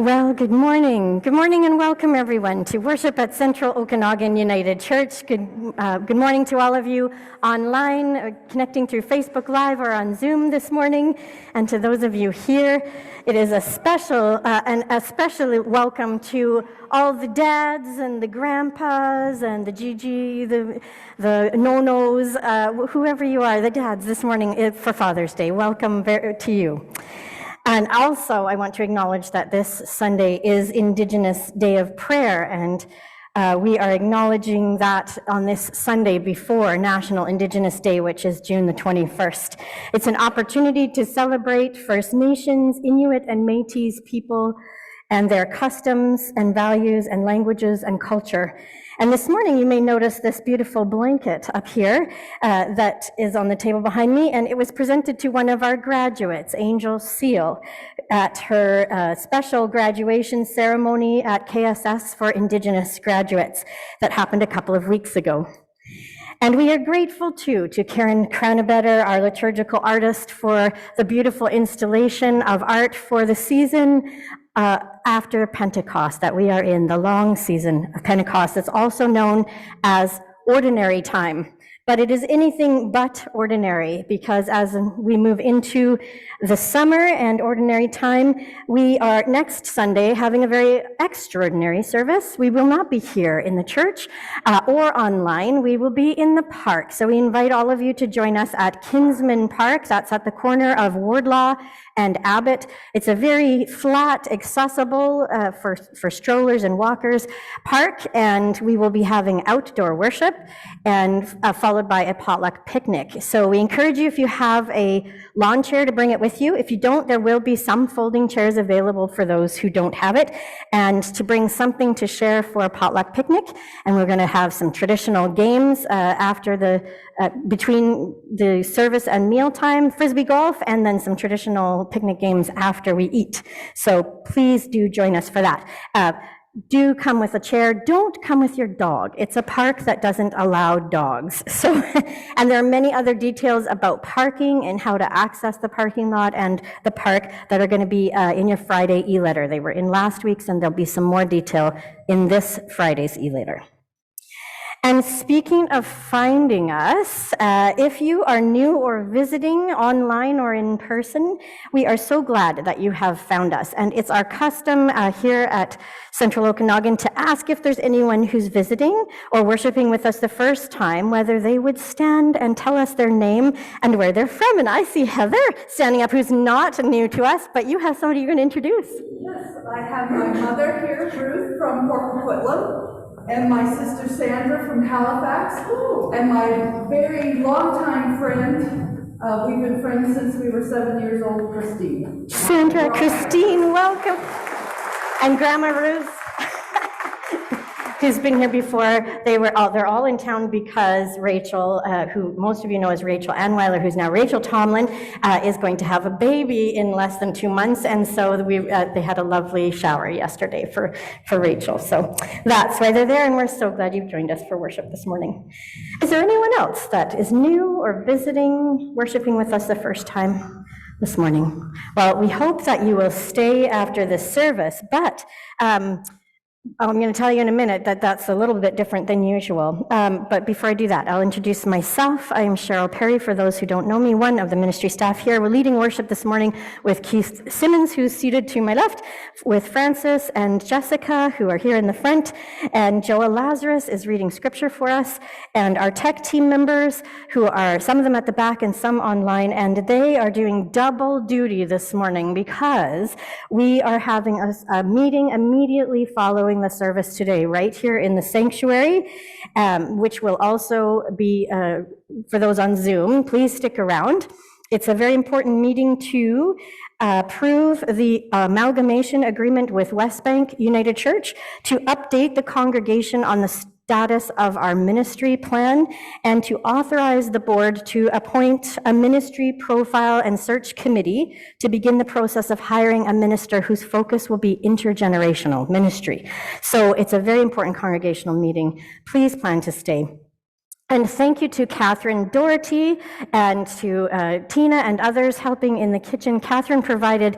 Well, good morning. Good morning and welcome everyone to worship at Central Okanagan United Church. Good morning to all of you online, connecting through Facebook Live or on Zoom this morning. And to those of you here, it is a special and especially welcome to all the dads and the grandpas and the Gigi, the no-nos, whoever you are, the dads this morning for Father's Day. Welcome to you. And also, I want to acknowledge that this Sunday is Indigenous Day of Prayer, and we are acknowledging that on this Sunday before National Indigenous Day, which is June the 21st. It's an opportunity to celebrate First Nations, Inuit, and Métis people and their customs and values and languages and culture. And this morning, you may notice this beautiful blanket up here that is on the table behind me, and it was presented to one of our graduates, Angel Seal, at her special graduation ceremony at KSS for Indigenous graduates that happened a couple of weeks ago. And we are grateful, too, to Karen Cranabeder, our liturgical artist, for the beautiful installation of art for the season after Pentecost that we are in, the long season of Pentecost. It's also known as ordinary time, but it is anything but ordinary, because as we move into the summer and ordinary time, we are next Sunday having a very extraordinary service. We will not be here in the church or online. We will be in the park. So we invite all of you to join us at Kinsman Park. That's at the corner of Wardlaw and Abbott. It's a very flat, accessible for strollers and walkers park, and we will be having outdoor worship and followed by a potluck picnic. So we encourage you, if you have a lawn chair, to bring it with you. If you don't, there will be some folding chairs available for those who don't have it, and to bring something to share for a potluck picnic. And we're going to have some traditional games after between the service and mealtime, frisbee golf, and then some traditional picnic games after we eat. So please do join us for that. Do come with a chair. Don't come with your dog. It's a park that doesn't allow dogs. So, and there are many other details about parking and how to access the parking lot and the park that are going to be in your Friday e-letter. They were in last week's, and there'll be some more detail in this Friday's e-letter. And speaking of finding us, if you are new or visiting online or in person, we are so glad that you have found us. And it's our custom here at Central Okanagan to ask if there's anyone who's visiting or worshiping with us the first time, whether they would stand and tell us their name and where they're from. And I see Heather standing up, who's not new to us, but you have somebody you're going to introduce. Yes, I have my mother here, Ruth, from Port Coquitlam, and my sister Sandra from Halifax, and my very long-time friend, we've been friends since we were 7 years old, Christine. Sandra, Christine, welcome. And Grandma Ruth, who's been here before. They're all in town because Rachel, who most of you know as Rachel Anweiler, who's now Rachel Tomlin, is going to have a baby in less than 2 months, and so they had a lovely shower yesterday for Rachel. So that's why they're there, and we're so glad you've joined us for worship this morning. Is there anyone else that is new or visiting, worshiping with us the first time this morning? Well, we hope that you will stay after this service, but I'm going to tell you in a minute that that's a little bit different than usual. But before I do that, I'll introduce myself. I am Cheryl Perry, for those who don't know me, one of the ministry staff here. We're leading worship this morning with Keith Simmons, who's seated to my left, with Francis and Jessica, who are here in the front, and Joa Lazarus is reading scripture for us, and our tech team members, who are some of them at the back and some online, and they are doing double duty this morning because we are having a meeting immediately following the service today, right here in the sanctuary, which will also be, for those on Zoom, please stick around. It's a very important meeting to approve the amalgamation agreement with West Bank United Church, to update the congregation on the status of our ministry plan, and to authorize the board to appoint a ministry profile and search committee to begin the process of hiring a minister whose focus will be intergenerational ministry. So it's a very important congregational meeting. Please plan to stay. And thank you to Catherine Doherty and to Tina and others helping in the kitchen. Catherine provided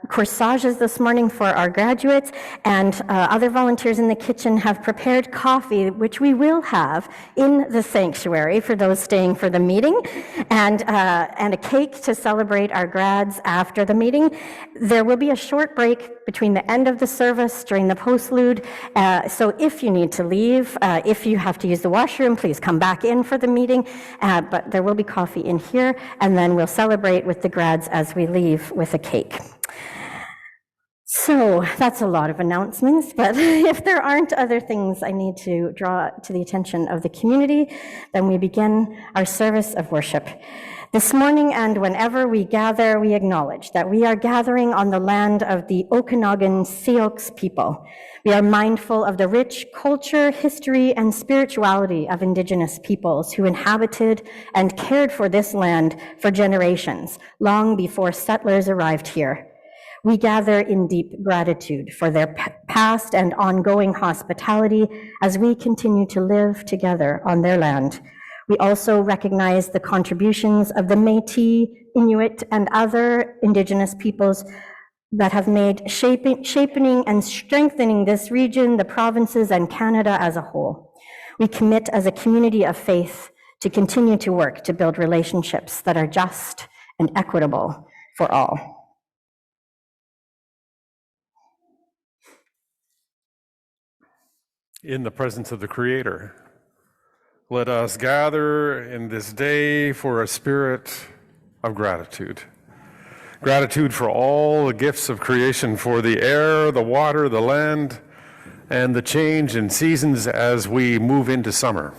corsages this morning for our graduates, and other volunteers in the kitchen have prepared coffee, which we will have in the sanctuary for those staying for the meeting, and a cake to celebrate our grads after the meeting. There will be a short break between the end of the service during the postlude, so if you need to leave, if you have to use the washroom, please come back in for the meeting, but there will be coffee in here, and then we'll celebrate with the grads as we leave with a cake. So that's a lot of announcements, but if there aren't other things I need to draw to the attention of the community, then we begin our service of worship. This morning and whenever we gather, we acknowledge that we are gathering on the land of the Okanagan Sioux people. We are mindful of the rich culture, history, and spirituality of Indigenous peoples who inhabited and cared for this land for generations, long before settlers arrived here. We gather in deep gratitude for their past and ongoing hospitality as we continue to live together on their land. We also recognize the contributions of the Métis, Inuit, and other Indigenous peoples that have made shaping and strengthening this region, the provinces, and Canada as a whole. We commit as a community of faith to continue to work to build relationships that are just and equitable for all. In the presence of the Creator, let us gather in this day for a spirit of gratitude. Gratitude for all the gifts of creation, for the air, the water, the land, and the change in seasons as we move into summer.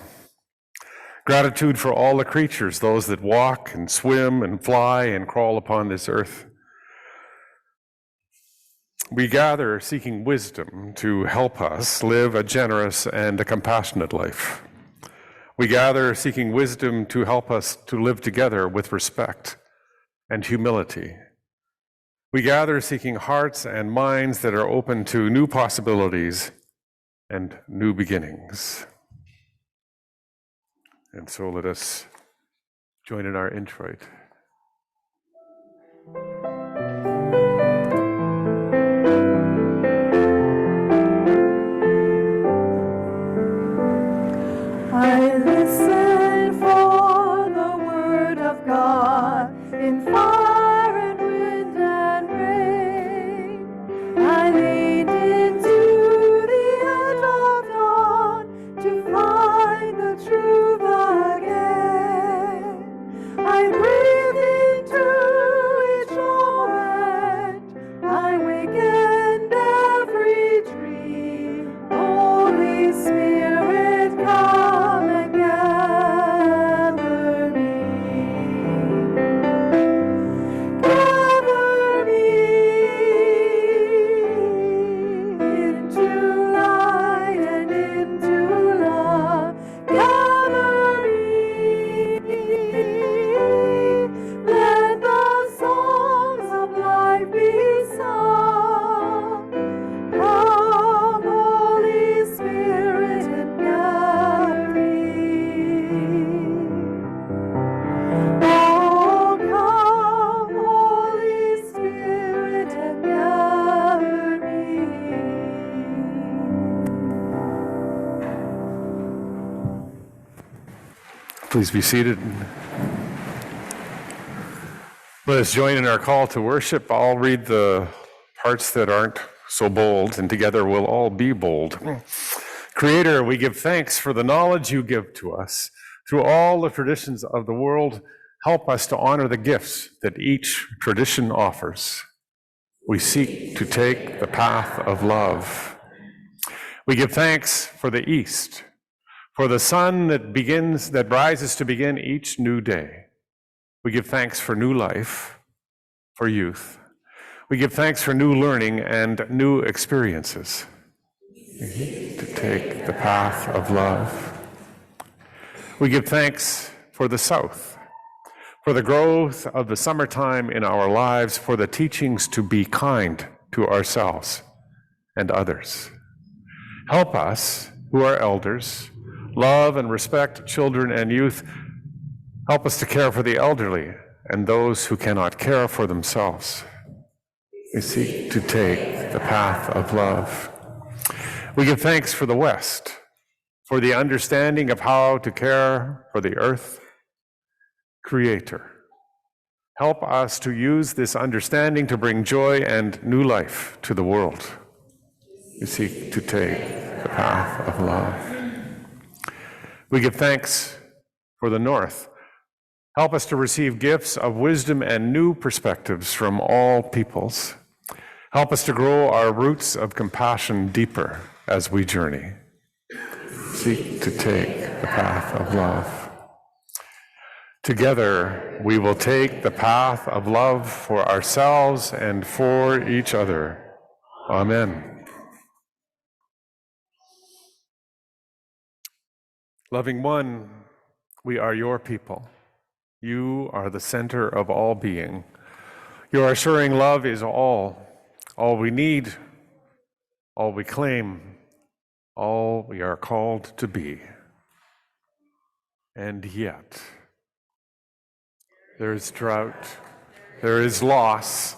Gratitude for all the creatures, those that walk and swim and fly and crawl upon this earth. We gather seeking wisdom to help us live a generous and a compassionate life. We gather seeking wisdom to help us to live together with respect and humility. We gather seeking hearts and minds that are open to new possibilities and new beginnings. And so let us join in our introit. I listen for the word of God in fire and wind and rain. I leaned into the edge of dawn to find the truth again. I breathed into each moment. I wakened every dream. Holy Spirit, come and gather me. Gather me into light and into love. Gather me. Let the songs of life be sung. Come, Holy Spirit, and gather me. Oh, come, Holy Spirit, and gather me. Please be seated. Let us join in our call to worship. I'll read the parts that aren't so bold, and together we'll all be bold. Creator, we give thanks for the knowledge you give to us. Through all the traditions of the world, help us to honor the gifts that each tradition offers. We seek to take the path of love. We give thanks for the East, for the sun that rises to begin each new day. We give thanks for new life, for youth. We give thanks for new learning and new experiences. To take the path of love. We give thanks for the South, for the growth of the summertime in our lives, for the teachings to be kind to ourselves and others. Help us, who are elders, love and respect children and youth. Help us to care for the elderly and those who cannot care for themselves. We seek to take the path of love. We give thanks for the West, for the understanding of how to care for the earth. Creator, help us to use this understanding to bring joy and new life to the world. We seek to take the path of love. We give thanks for the North. Help us to receive gifts of wisdom and new perspectives from all peoples. Help us to grow our roots of compassion deeper as we journey. Seek to take the path of love. Together, we will take the path of love for ourselves and for each other. Amen. Loving one, we are your people. You are the center of all being. Your assuring love is all we need, all we claim, all we are called to be. And yet, there is drought, there is loss,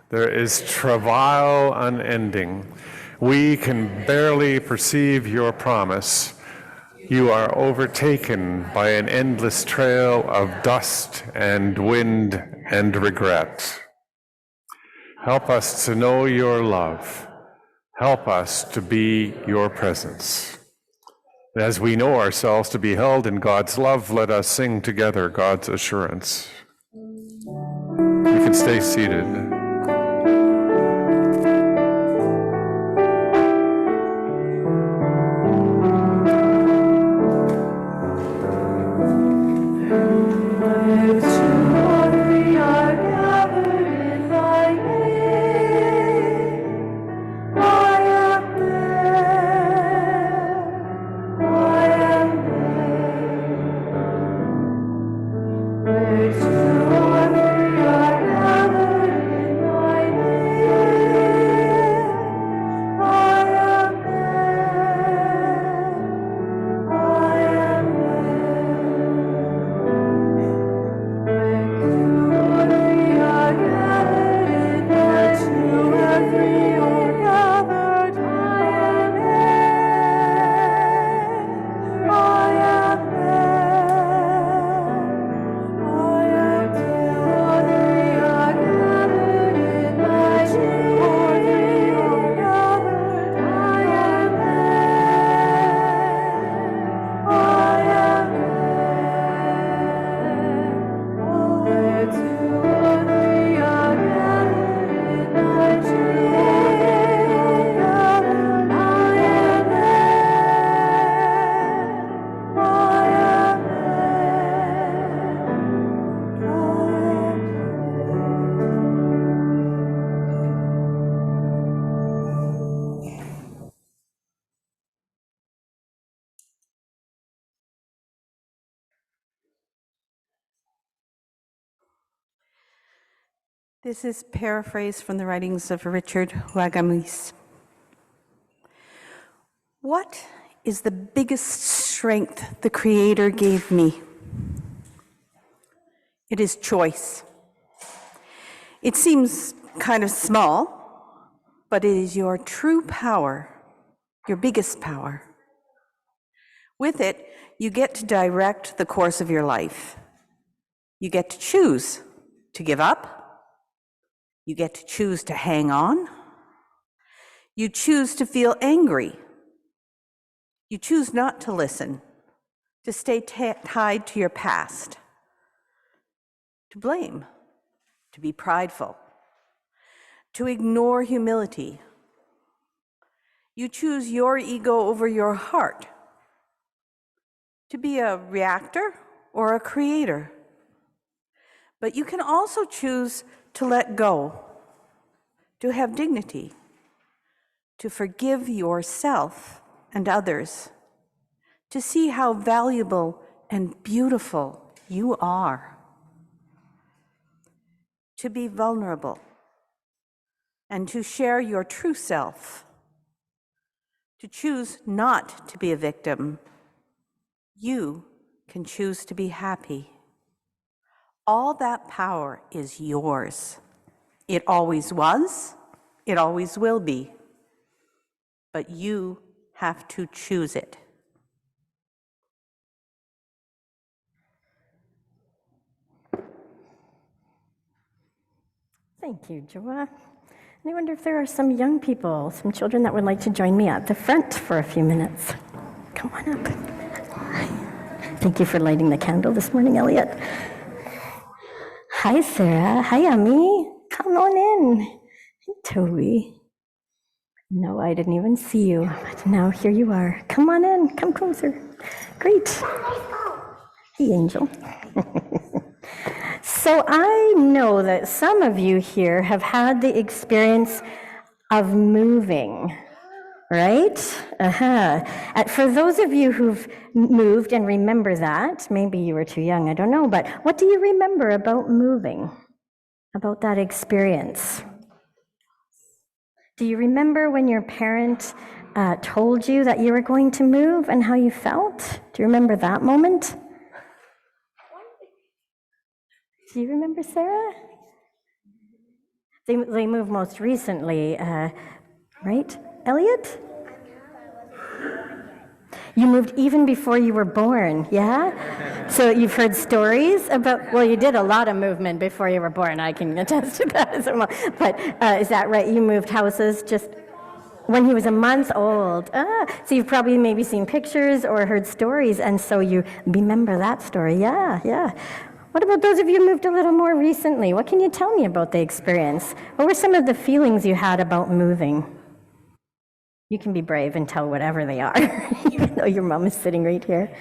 there is travail unending. We can barely perceive your promise. You are overtaken by an endless trail of dust and wind and regret. Help us to know your love. Help us to be your presence. As we know ourselves to be held in God's love, let us sing together God's assurance. You can stay seated. This is paraphrase from the writings of Richard Wagamis. What is the biggest strength the Creator gave me? It is choice. It seems kind of small, but it is your true power, your biggest power. With it, you get to direct the course of your life. You get to choose to give up. You get to choose to hang on. You choose to feel angry. You choose not to listen, to stay tied to your past, to blame, to be prideful, to ignore humility. You choose your ego over your heart, to be a reactor or a creator. But you can also choose to let go, to have dignity, to forgive yourself and others, to see how valuable and beautiful you are, to be vulnerable, and to share your true self, to choose not to be a victim. You can choose to be happy. All that power is yours. It always was, It always will be. But you have to choose it. Thank you, Joa. And I wonder if there are some young people, some children that would like to join me at the front for a few minutes. Come on up. Thank you for lighting the candle this morning, Elliot. Hi, Sarah. Hi, Ami. Come on in. Hey, Toby. No, I didn't even see you, but now here you are. Come on in. Come closer. Great. Hey, Angel. So I know that some of you here have had the experience of moving, right? For those of you who've moved and remember that, maybe you were too young, I don't know, but what do you remember about moving, about that experience? Do you remember when your parent told you that you were going to move and how you felt? Do you remember that moment? Do you remember, Sarah? They moved most recently, right? Elliot? You moved even before you were born, yeah? So you've heard stories about, well, you did a lot of movement before you were born, I can attest to that as well. But is that right? You moved houses just when he was a month old. So you've probably maybe seen pictures or heard stories, and so you remember that story, yeah. What about those of you who moved a little more recently? What can you tell me about the experience? What were some of the feelings you had about moving? You can be brave and tell whatever they are, even though your mom is sitting right here.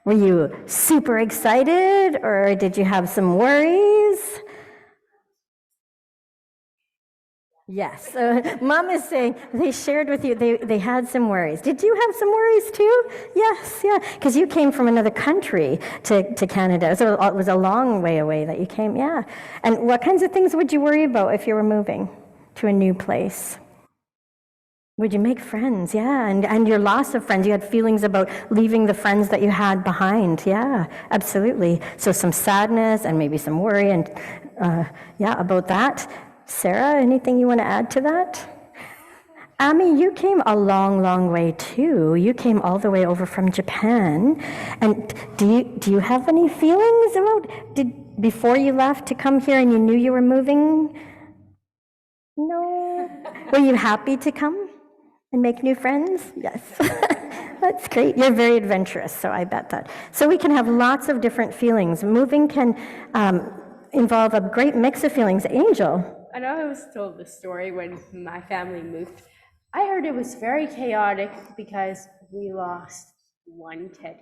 Were you super excited, or did you have some worries? Yes, Mom is saying they shared with you, they had some worries. Did you have some worries too? Yes, yeah, because you came from another country to Canada, so it was a long way away that you came, yeah. And what kinds of things would you worry about if you were moving to a new place? Would you make friends? Yeah, and your loss of friends, you had feelings about leaving the friends that you had behind. Yeah, absolutely. So some sadness and maybe some worry and about that. Sarah, anything you want to add to that? Ami, you came a long, long way too. You came all the way over from Japan. And do you have any feelings about, before you left to come here and you knew you were moving? No? Were you happy to come and make new friends? Yes. That's great. You're very adventurous, so I bet that. So we can have lots of different feelings. Moving can involve a great mix of feelings. Angel? I know I was told the story when my family moved. I heard it was very chaotic because we lost one teddy.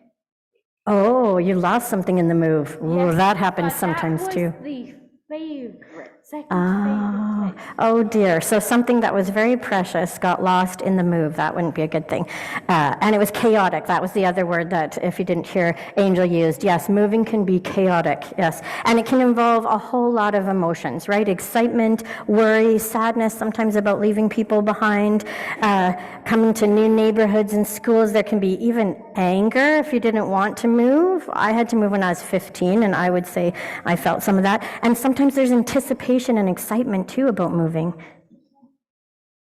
Oh, you lost something in the move. Ooh, Yes, that happens but sometimes too. That was the second favorite teddy. Oh dear. So something that was very precious got lost in the move. That wouldn't be a good thing. And it was chaotic. That was the other word that, if you didn't hear, Angel used. Yes, moving can be chaotic. Yes. And it can involve a whole lot of emotions, right? Excitement, worry, sadness, sometimes about leaving people behind, coming to new neighborhoods and schools. There can be even anger if you didn't want to move. I had to move when I was 15, and I would say I felt some of that. And sometimes there's anticipation and excitement too about moving.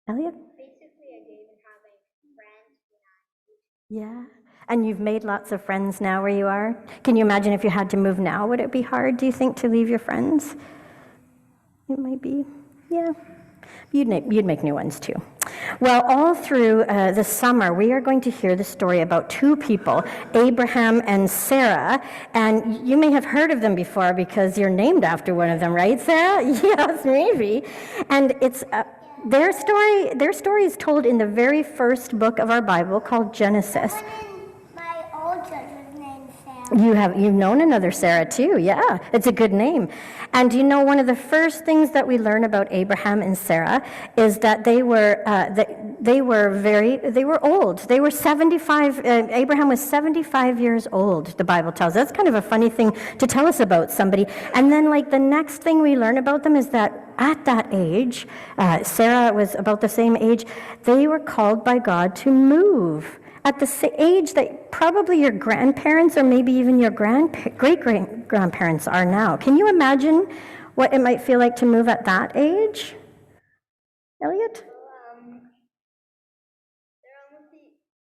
Elliot? Basically, I didn't have any friends when I moved. Yeah. And you've made lots of friends now where you are. Can you imagine if you had to move now? Would it be hard, do you think, to leave your friends? It might be. Yeah. You'd make new ones too. Well, all through the summer, we are going to hear the story about two people, Abraham and Sarah. And you may have heard of them before because you're named after one of them, right, Sarah? Yes, maybe. And it's their story is told in the very first book of our Bible called Genesis. My old church was named Sarah. You've known another Sarah too, yeah. It's a good name. And you know, one of the first things that we learn about Abraham and Sarah is that they were old. They were 75. Abraham was 75 years old. The Bible tells us. That's kind of a funny thing to tell us about somebody. And then, like, the next thing we learn about them is that at that age, Sarah was about the same age. They were called by God to move. At the age that probably your grandparents or maybe even your great-grandparents are now. Can you imagine what it might feel like to move at that age? Elliot? They're almost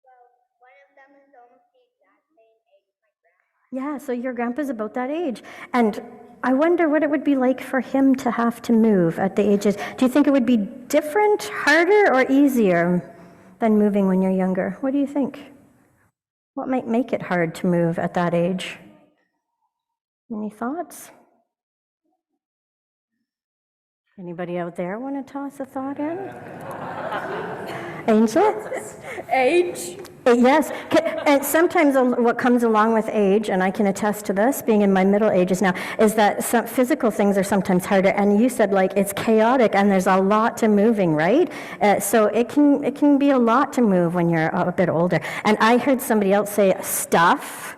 well, one of them is almost the exact same age as my grandpa. Yeah, so your grandpa's about that age. And I wonder what it would be like for him to have to move at the ages. Do you think it would be different, harder, or easier than moving when you're younger? What do you think? What might make it hard to move at that age? Any thoughts? Anybody out there want to toss a thought in? Angel? Age. Yes, and sometimes what comes along with age, and I can attest to this, being in my middle ages now, is that some physical things are sometimes harder. And you said like it's chaotic, and there's a lot to moving, right? So it can be a lot to move when you're a bit older. And I heard somebody else say stuff.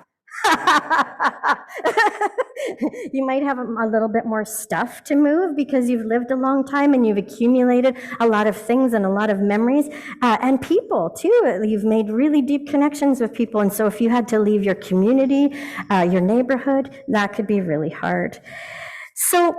You might have a little bit more stuff to move because you've lived a long time and you've accumulated a lot of things and a lot of memories, and people too. You've made really deep connections with people, and so if you had to leave your community, your neighborhood, that could be really hard. So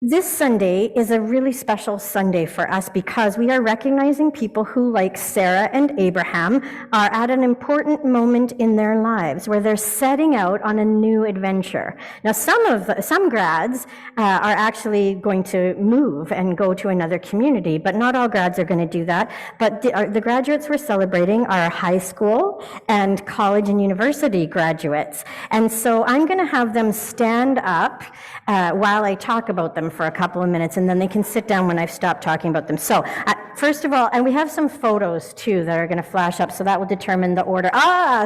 this Sunday is a really special Sunday for us because we are recognizing people who, like Sarah and Abraham, are at an important moment in their lives where they're setting out on a new adventure. Now, some grads are actually going to move and go to another community, but not all grads are going to do that. But the graduates we're celebrating are high school and college and university graduates. And so I'm going to have them stand up while I talk about them for a couple of minutes, and then they can sit down when I've stopped talking about them. So first of all, and we have some photos too that are going to flash up, so that will determine the order.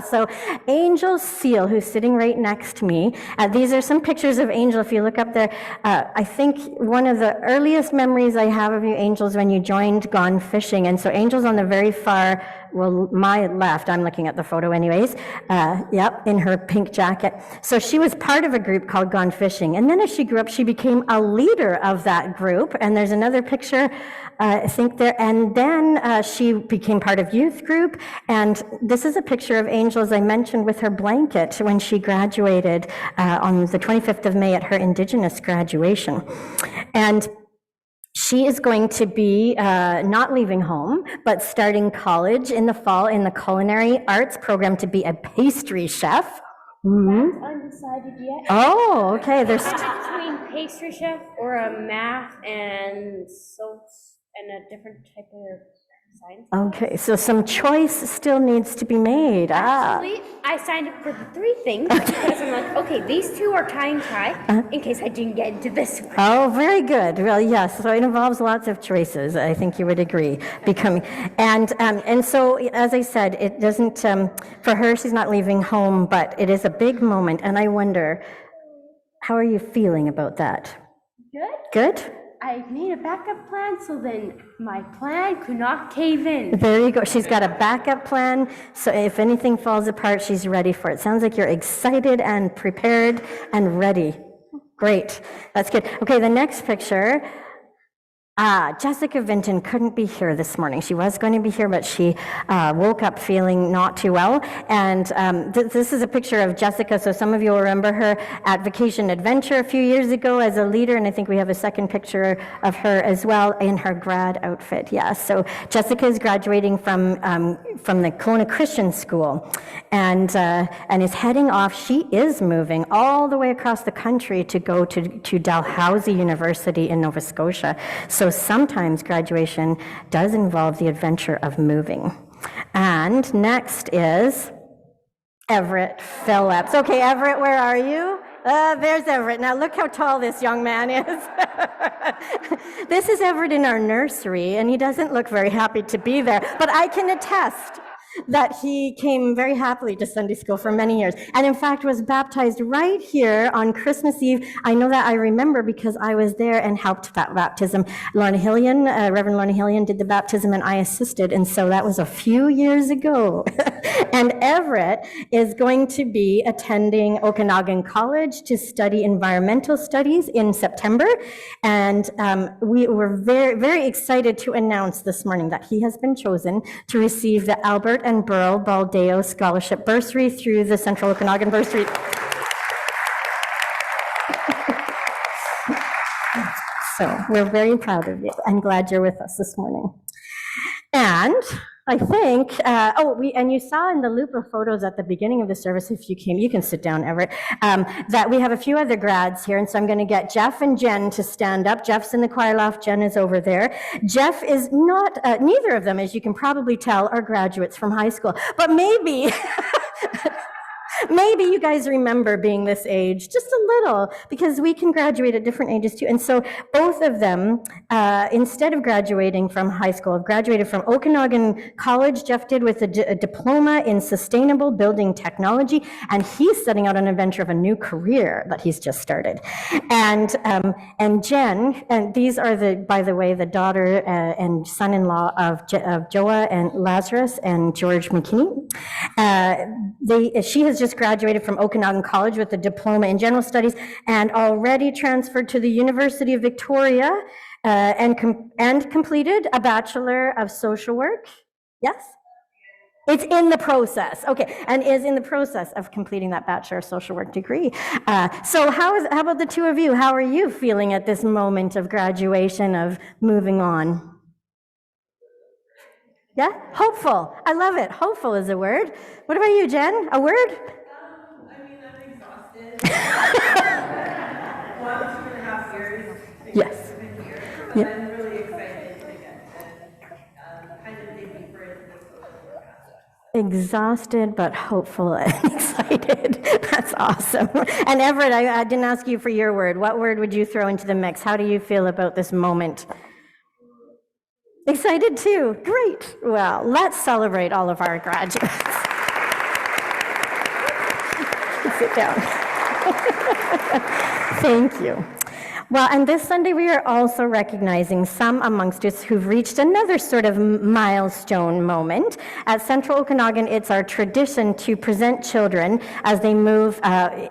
So Angel Seal, who's sitting right next to me, these are some pictures of Angel. If you look up there, I think one of the earliest memories I have of you, Angel, is when you joined Gone Fishing. And so Angel's on the very far, well, my left, I'm looking at the photo anyways, in her pink jacket. So she was part of a group called Gone Fishing. And then as she grew up, she became a leader of that group. And there's another picture, I think there. And then she became part of youth group. And this is a picture of Angel, as I mentioned, with her blanket when she graduated on the 25th of May at her Indigenous graduation. And she is going to be not leaving home, but starting college in the fall in the culinary arts program to be a pastry chef. That's undecided yet. Oh, okay. There's Between pastry chef or a math and a different type of science. okay. So some choice still needs to be made. Actually, I signed up for the three things because I'm like, okay, these two are tie and tie in case I didn't get into this one. Oh, very good. Well, yes. So it involves lots of choices. I think you would agree. And so, as I said, it doesn't. For her, she's not leaving home, but it is a big moment. And I wonder, how are you feeling about that? Good. Good. I made a backup plan so then my plan could not cave in. There you go. She's got a backup plan, so if anything falls apart, she's ready for it. Sounds like you're excited and prepared and ready. Great. That's good. Okay, the next picture. Jessica Vinton couldn't be here this morning. She was going to be here, but she woke up feeling not too well. And this is a picture of Jessica. So some of you will remember her at Vacation Adventure a few years ago as a leader. And I think we have a second picture of her as well in her grad outfit. Yeah. So Jessica is graduating from the Kelowna Christian School and is heading off. She is moving all the way across the country to go to Dalhousie University in Nova Scotia. So sometimes graduation does involve the adventure of moving. And next is Everett Phillips. Okay, Everett, where are you? There's Everett. Now look how tall this young man is. This is Everett in our nursery, and he doesn't look very happy to be there, but I can attest that he came very happily to Sunday school for many years, and in fact was baptized right here on Christmas Eve. I know that I remember because I was there and helped that baptism. Reverend Lorna Hillian did the baptism and I assisted, and so that was a few years ago. And Everett is going to be attending Okanagan College to study environmental studies in September, and we were very, very excited to announce this morning that he has been chosen to receive the Albert and Burl Baldeo Scholarship Bursary through the Central Okanagan Bursary. So we're very proud of you and glad you're with us this morning. And I think, and you saw in the loop of photos at the beginning of the service, if you came, you can sit down, Everett, that we have a few other grads here. And so I'm going to get Jeff and Jen to stand up. Jeff's in the choir loft. Jen is over there. Jeff is not, neither of them, as you can probably tell, are graduates from high school. But maybe, maybe you guys remember being this age, just a little, because we can graduate at different ages too. And so both of them, instead of graduating from high school, have graduated from Okanagan College. Jeff did with a diploma in sustainable building technology, and he's setting out on an adventure of a new career that he's just started. And Jen, and these are by the way, the daughter and son-in-law of Joa and Lazarus and George McKinney. She has just graduated from Okanagan College with a diploma in general studies and already transferred to the University of Victoria and completed a Bachelor of Social Work. Yes? It's in the process, okay, and is in the process of completing that Bachelor of Social Work degree. So how about the two of you? How are you feeling at this moment of graduation, of moving on? Yeah? Hopeful. I love it. Hopeful is a word. What about you, Jen? A word? I mean, I'm exhausted. 2.5 years. Yes. Here, but Yeah. I'm really excited to get to kind of dig deeper into the social work aspect. Exhausted, but hopeful and excited. That's awesome. And Everett, I didn't ask you for your word. What word would you throw into the mix? How do you feel about this moment? Excited too. Great. Well, let's celebrate all of our graduates. Sit down. Thank you. Well, and this Sunday we are also recognizing some amongst us who've reached another sort of milestone moment. At Central Okanagan, it's our tradition to present children as they move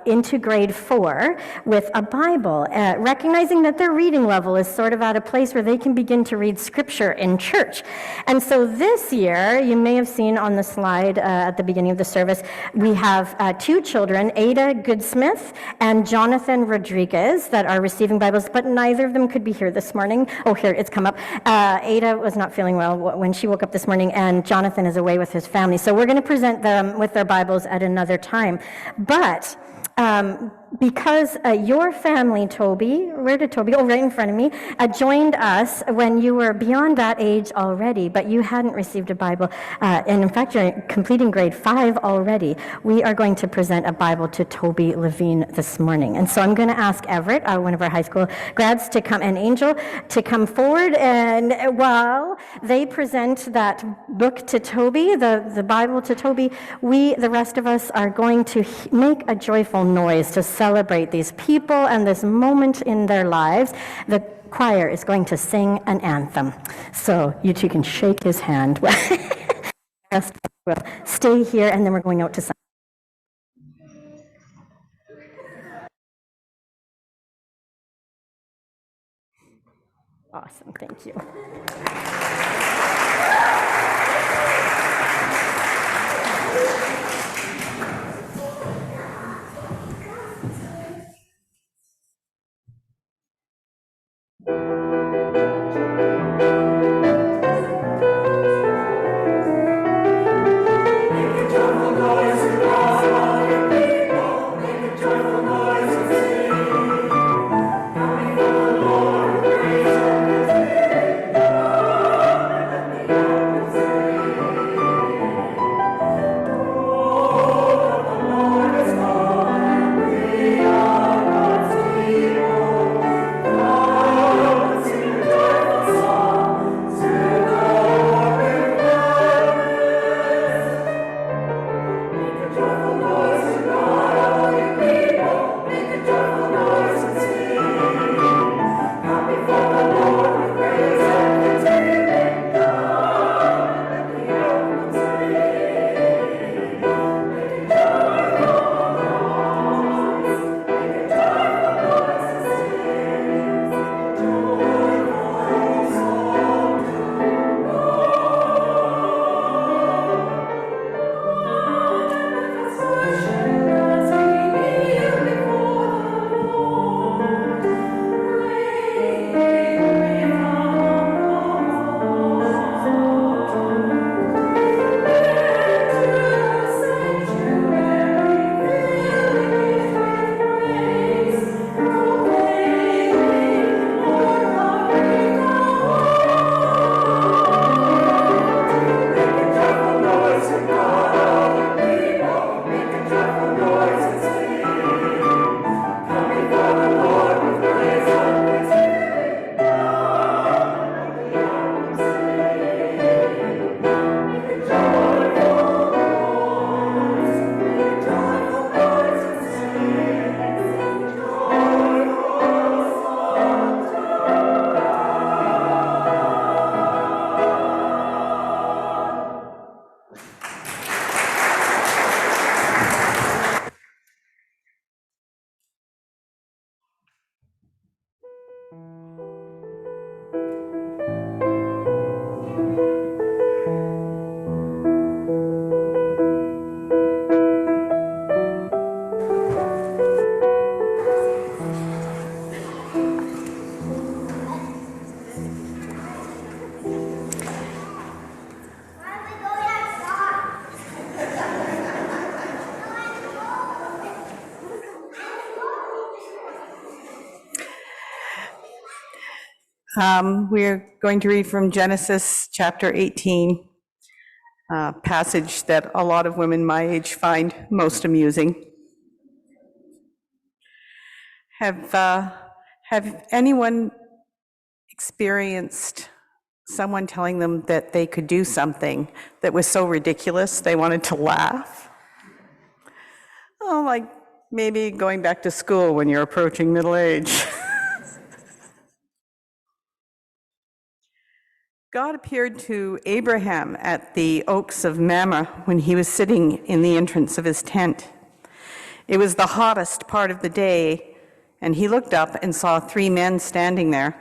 into grade 4 with a Bible, recognizing that their reading level is sort of at a place where they can begin to read scripture in church. And so this year, you may have seen on the slide at the beginning of the service, we have 2 children, Ada Goodsmith and Jonathan Rodriguez, that are receiving Bibles, but neither of them could be here this morning. Oh, here, it's come up. Ada was not feeling well when she woke up this morning, and Jonathan is away with his family. So we're going to present them with their Bibles at another time. But because your family, Toby, where did Toby, oh, right in front of me, joined us when you were beyond that age already, but you hadn't received a Bible, and in fact, you're completing grade 5 already, we are going to present a Bible to Toby Levine this morning. And so I'm going to ask Everett, one of our high school grads, to come, and Angel, to come forward, and while they present that book to Toby, the Bible to Toby, we, the rest of us, are going to make a joyful noise to celebrate these people and this moment in their lives. The choir is going to sing an anthem. So you two can shake his hand. Rest will stay here, and then we're going out to sing. Awesome, thank you. We're going to read from Genesis chapter 18, a passage that a lot of women my age find most amusing. Have anyone experienced someone telling them that they could do something that was so ridiculous they wanted to laugh? Oh, like maybe going back to school when you're approaching middle age. God appeared to Abraham at the oaks of Mamre when he was sitting in the entrance of his tent. It was the hottest part of the day, and he looked up and saw 3 men standing there.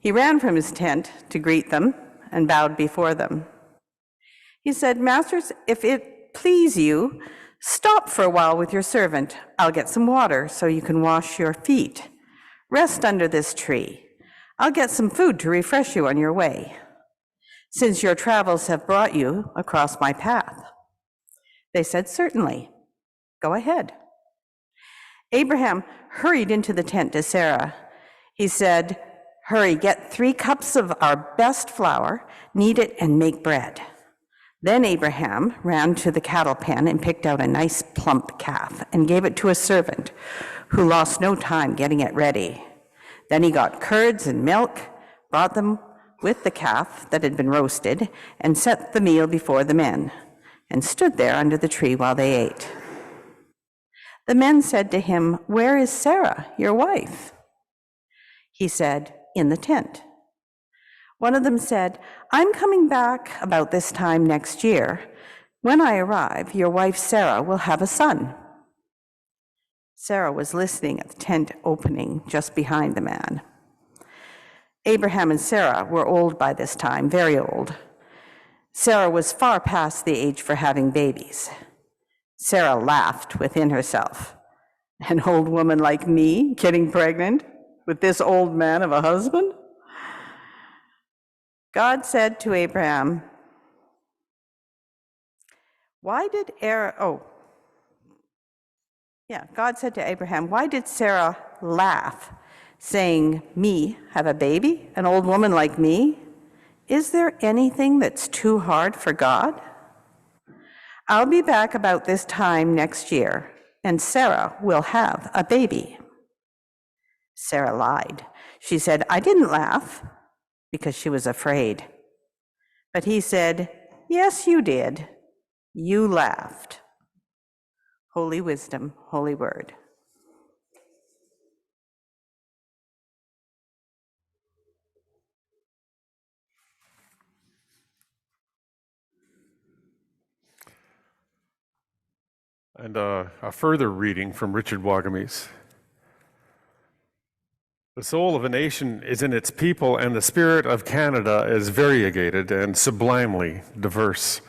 He ran from his tent to greet them and bowed before them. He said, "Masters, if it please you, stop for a while with your servant. I'll get some water so you can wash your feet. Rest under this tree. I'll get some food to refresh you on your way, since your travels have brought you across my path." They said, "Certainly, go ahead." Abraham hurried into the tent to Sarah. He said, "Hurry, get 3 cups of our best flour, knead it, and make bread." Then Abraham ran to the cattle pen and picked out a nice plump calf and gave it to a servant who lost no time getting it ready. Then he got curds and milk, brought them with the calf that had been roasted, and set the meal before the men, and stood there under the tree while they ate. The men said to him, "Where is Sarah, your wife?" He said, "In the tent." One of them said, "I'm coming back about this time next year. When I arrive, your wife Sarah will have a son." Sarah was listening at the tent opening just behind the man. Abraham and Sarah were old by this time, very old. Sarah was far past the age for having babies. Sarah laughed within herself. An old woman like me getting pregnant with this old man of a husband? God said to Abraham, God said to Abraham, "Why did Sarah laugh, saying, 'Me have a baby, an old woman like me?' Is there anything that's too hard for God? I'll be back about this time next year, and Sarah will have a baby." Sarah lied. She said, "I didn't laugh," because she was afraid. But he said, "Yes, you did. You laughed." Holy wisdom, holy word. And a further reading from Richard Wagamese. The soul of a nation is in its people, and the spirit of Canada is variegated and sublimely diverse.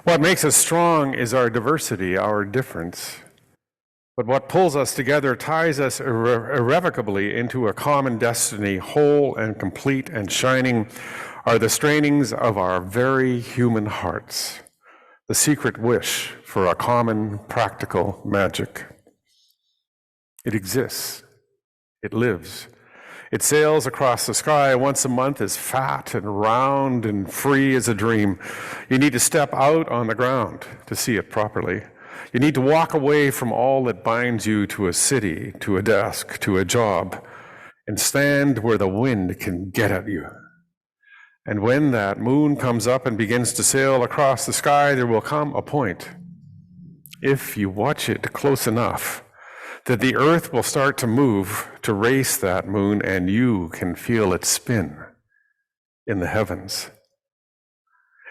What makes us strong is our diversity, our difference. But what pulls us together ties us irrevocably into a common destiny. Whole and complete and shining are the strainings of our very human hearts, the secret wish for a common practical magic. It exists. It lives. It sails across the sky once a month, as fat and round and free as a dream. You need to step out on the ground to see it properly. You need to walk away from all that binds you to a city, to a desk, to a job, and stand where the wind can get at you. And when that moon comes up and begins to sail across the sky, there will come a point, if you watch it close enough, that the earth will start to move to race that moon, and you can feel it spin in the heavens.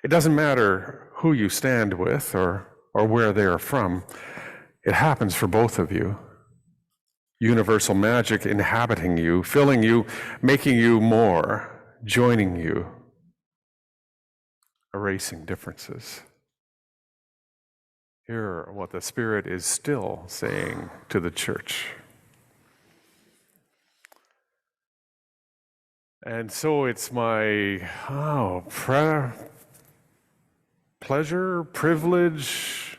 It doesn't matter who you stand with or where they are from. It happens for both of you. Universal magic inhabiting you, filling you, making you more, joining you, erasing differences. Hear what the Spirit is still saying to the church. And so it's my pleasure, privilege,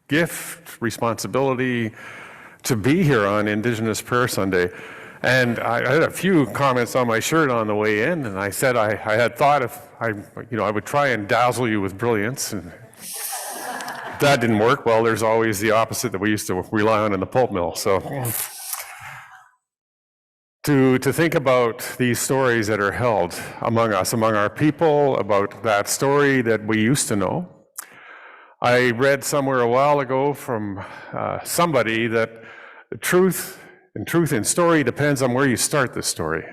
gift, responsibility to be here on Indigenous Prayer Sunday. And I had a few comments on my shirt on the way in, and I said I had thought if I would try and dazzle you with brilliance, and that didn't work. Well, there's always the opposite that we used to rely on in the pulp mill. So to think about these stories that are held among us, among our people, about that story that we used to know. I read somewhere a while ago from somebody that truth in story depends on where you start the story.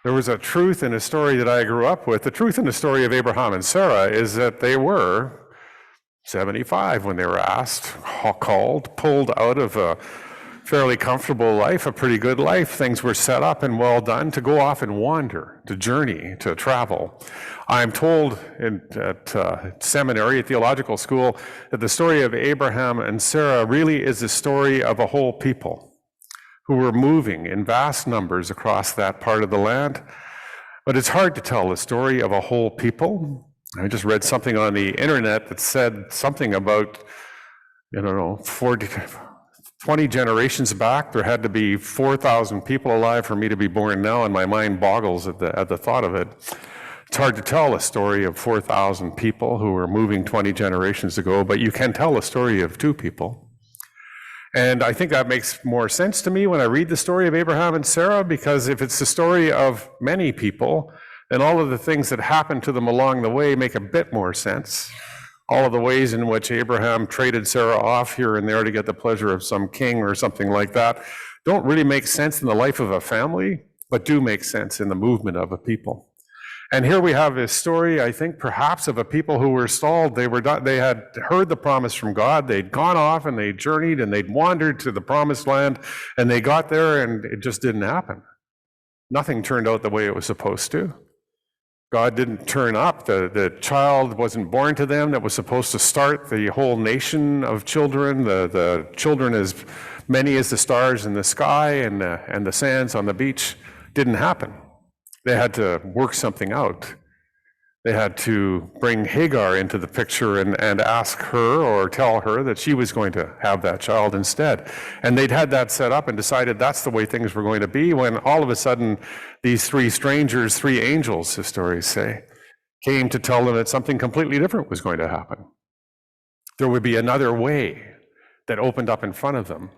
There was a truth in a story that I grew up with. The truth in the story of Abraham and Sarah is that they were 75 when they were asked, called, pulled out of a fairly comfortable life, a pretty good life. Things were set up and well done to go off and wander, to journey, to travel. I'm told at seminary, at theological school, that the story of Abraham and Sarah really is the story of a whole people who were moving in vast numbers across that part of the land. But it's hard to tell the story of a whole people. I just read something on the internet that said something about, 20 generations back, there had to be 4,000 people alive for me to be born now, and my mind boggles at the thought of it. It's hard to tell a story of 4,000 people who were moving 20 generations ago, but you can tell a story of two people. And I think that makes more sense to me when I read the story of Abraham and Sarah, because if it's the story of many people, then all of the things that happened to them along the way make a bit more sense. All of the ways in which Abraham traded Sarah off here and there to get the pleasure of some king or something like that don't really make sense in the life of a family, but do make sense in the movement of a people. And here we have this story, I think, perhaps of a people who were stalled. They had heard the promise from God. They'd gone off and they journeyed and they'd wandered to the promised land, and they got there and it just didn't happen. Nothing turned out the way it was supposed to. God didn't turn up. The child wasn't born to them that was supposed to start the whole nation of children, the children as many as the stars in the sky and the sands on the beach. Didn't happen. They had to work something out. They had to bring Hagar into the picture and ask her or tell her that she was going to have that child instead. And they'd had that set up and decided that's the way things were going to be, when all of a sudden these three strangers, three angels, the stories say, came to tell them that something completely different was going to happen. There would be another way that opened up in front of them.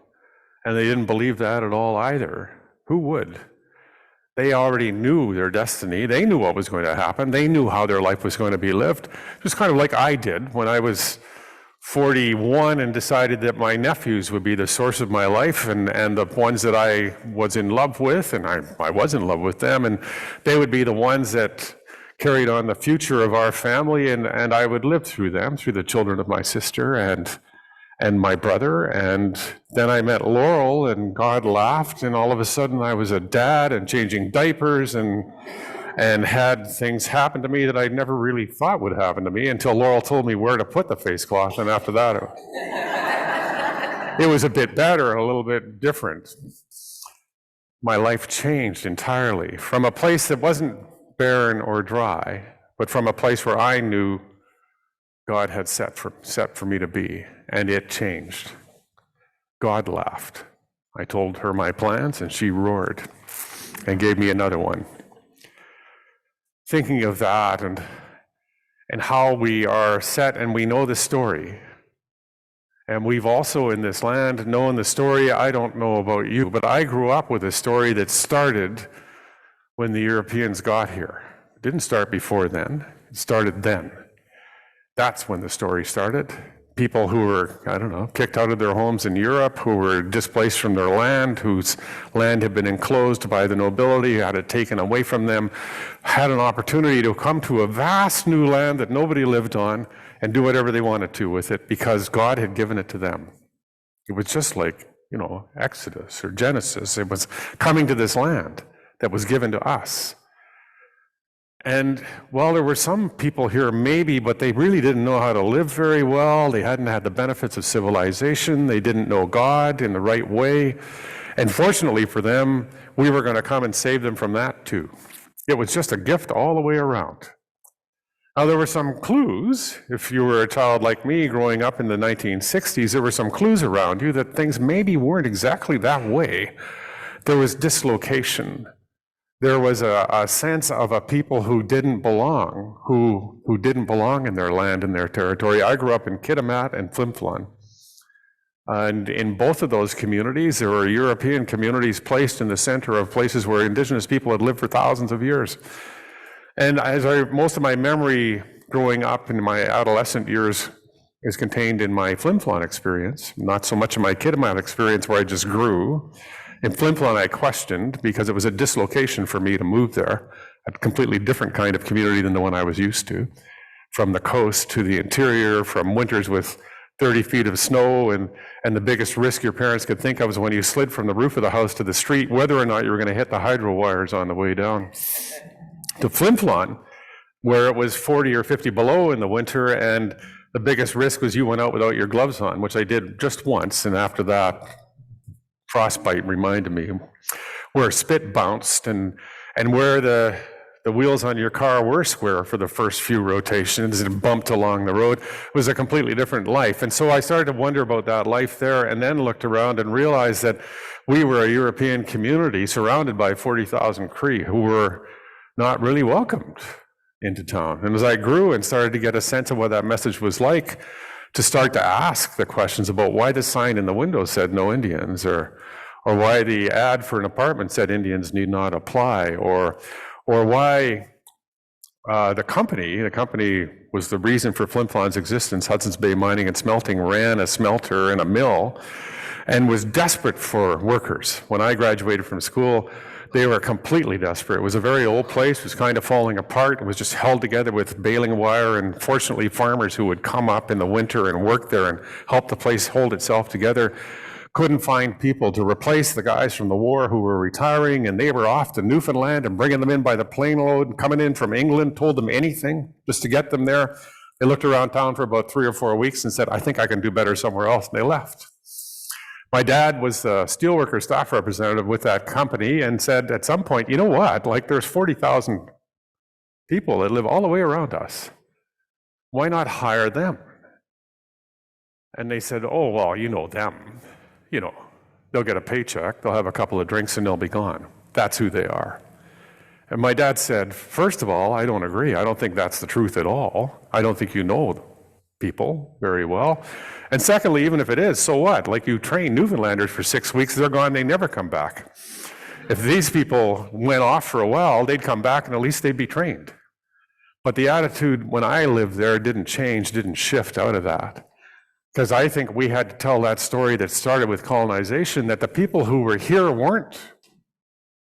And they didn't believe that at all either. Who would? They already knew their destiny. They knew what was going to happen. They knew how their life was going to be lived. Just kind of like I did when I was 41 and decided that my nephews would be the source of my life, and the ones that I was in love with, and I was in love with them, and they would be the ones that carried on the future of our family, and I would live through them, through the children of my sister and my brother. And then I met Laurel, and God laughed, and all of a sudden I was a dad and changing diapers and had things happen to me that I never really thought would happen to me until Laurel told me where to put the face cloth, and after that it was a bit better, a little bit different. My life changed entirely from a place that wasn't barren or dry, but from a place where I knew God had set for me to be, and it changed. God laughed. I told her my plans, and she roared and gave me another one. Thinking of that and how we are set, and we know the story. And we've also in this land known the story. I don't know about you, but I grew up with a story that started when the Europeans got here. It didn't start before then. It started then. That's when the story started. People who were, kicked out of their homes in Europe, who were displaced from their land, whose land had been enclosed by the nobility, had it taken away from them, had an opportunity to come to a vast new land that nobody lived on and do whatever they wanted to with it because God had given it to them. It was just like, Exodus or Genesis. It was coming to this land that was given to us. And well, there were some people here maybe, but they really didn't know how to live very well. They hadn't had the benefits of civilization. They didn't know God in the right way. And fortunately for them, we were going to come and save them from that too. It was just a gift all the way around. Now, there were some clues. If you were a child like me growing up in the 1960s, there were some clues around you that things maybe weren't exactly that way there was dislocation. There was a sense of a people who didn't belong, who didn't belong in their land and their territory. I grew up in Kitimat and Flimflon. And in both of those communities, there were European communities placed in the center of places where Indigenous people had lived for thousands of years. And most of my memory growing up in my adolescent years is contained in my Flimflon experience, not so much in my Kitimat experience where I just grew. In Flimflon, I questioned because it was a dislocation for me to move there, a completely different kind of community than the one I was used to, from the coast to the interior, from winters with 30 feet of snow, and the biggest risk your parents could think of was when you slid from the roof of the house to the street, whether or not you were going to hit the hydro wires on the way down. To Flimflon, where it was 40 or 50 below in the winter, and the biggest risk was you went out without your gloves on, which I did just once, and after that, frostbite reminded me, where spit bounced, and where the wheels on your car were square for the first few rotations and bumped along the road. It was a completely different life. And so I started to wonder about that life there, and then looked around and realized that we were a European community surrounded by 40,000 Cree who were not really welcomed into town. And as I grew and started to get a sense of what that message was like, to start to ask the questions about why the sign in the window said no Indians, or why the ad for an apartment said Indians need not apply, or why the company was the reason for Flimflon's existence. Hudson's Bay Mining and Smelting ran a smelter and a mill and was desperate for workers. When I graduated from school, they were completely desperate. It was a very old place. It was kind of falling apart. It was just held together with baling wire, and fortunately farmers who would come up in the winter and work there and help the place hold itself together couldn't find people to replace the guys from the war who were retiring, and they were off to Newfoundland and bringing them in by the plane load, coming in from England, told them anything just to get them there. They looked around town for about 3 or 4 weeks and said, I think I can do better somewhere else, and they left. My dad was the steelworker staff representative with that company and said at some point, you know what, like there's 40,000 people that live all the way around us. Why not hire them? And they said, oh, well, you know them. You know, they'll get a paycheck, they'll have a couple of drinks, and they'll be gone. That's who they are. And my dad said, first of all, I don't agree. I don't think that's the truth at all. I don't think you know people very well. And secondly, even if it is, so what? Like, you train Newfoundlanders for 6 weeks, they're gone, they never come back. If these people went off for a while, they'd come back and at least they'd be trained. But the attitude when I lived there didn't change, didn't shift out of that. Because I think we had to tell that story that started with colonization, that the people who were here weren't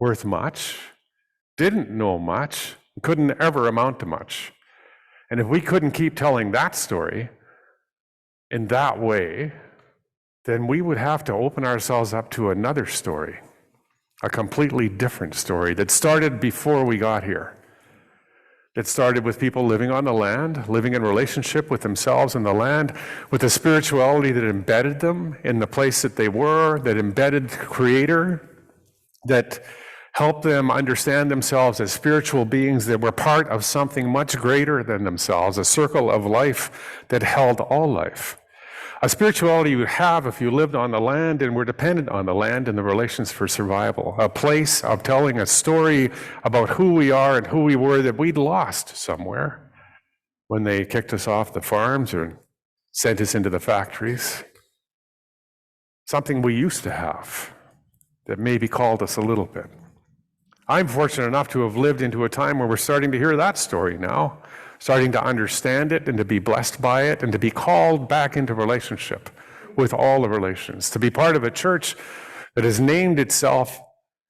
worth much, didn't know much, couldn't ever amount to much. And if we couldn't keep telling that story in that way, then we would have to open ourselves up to another story, a completely different story that started before we got here. It started with people living on the land, living in relationship with themselves and the land, with a spirituality that embedded them in the place that they were, that embedded the Creator, that helped them understand themselves as spiritual beings that were part of something much greater than themselves, a circle of life that held all life. A spirituality you would have if you lived on the land and were dependent on the land and the relations for survival. A place of telling a story about who we are and who we were that we'd lost somewhere when they kicked us off the farms or sent us into the factories. Something we used to have that maybe called us a little bit. I'm fortunate enough to have lived into a time where we're starting to hear that story now, starting to understand it and to be blessed by it and to be called back into relationship with all the relations, to be part of a church that has named itself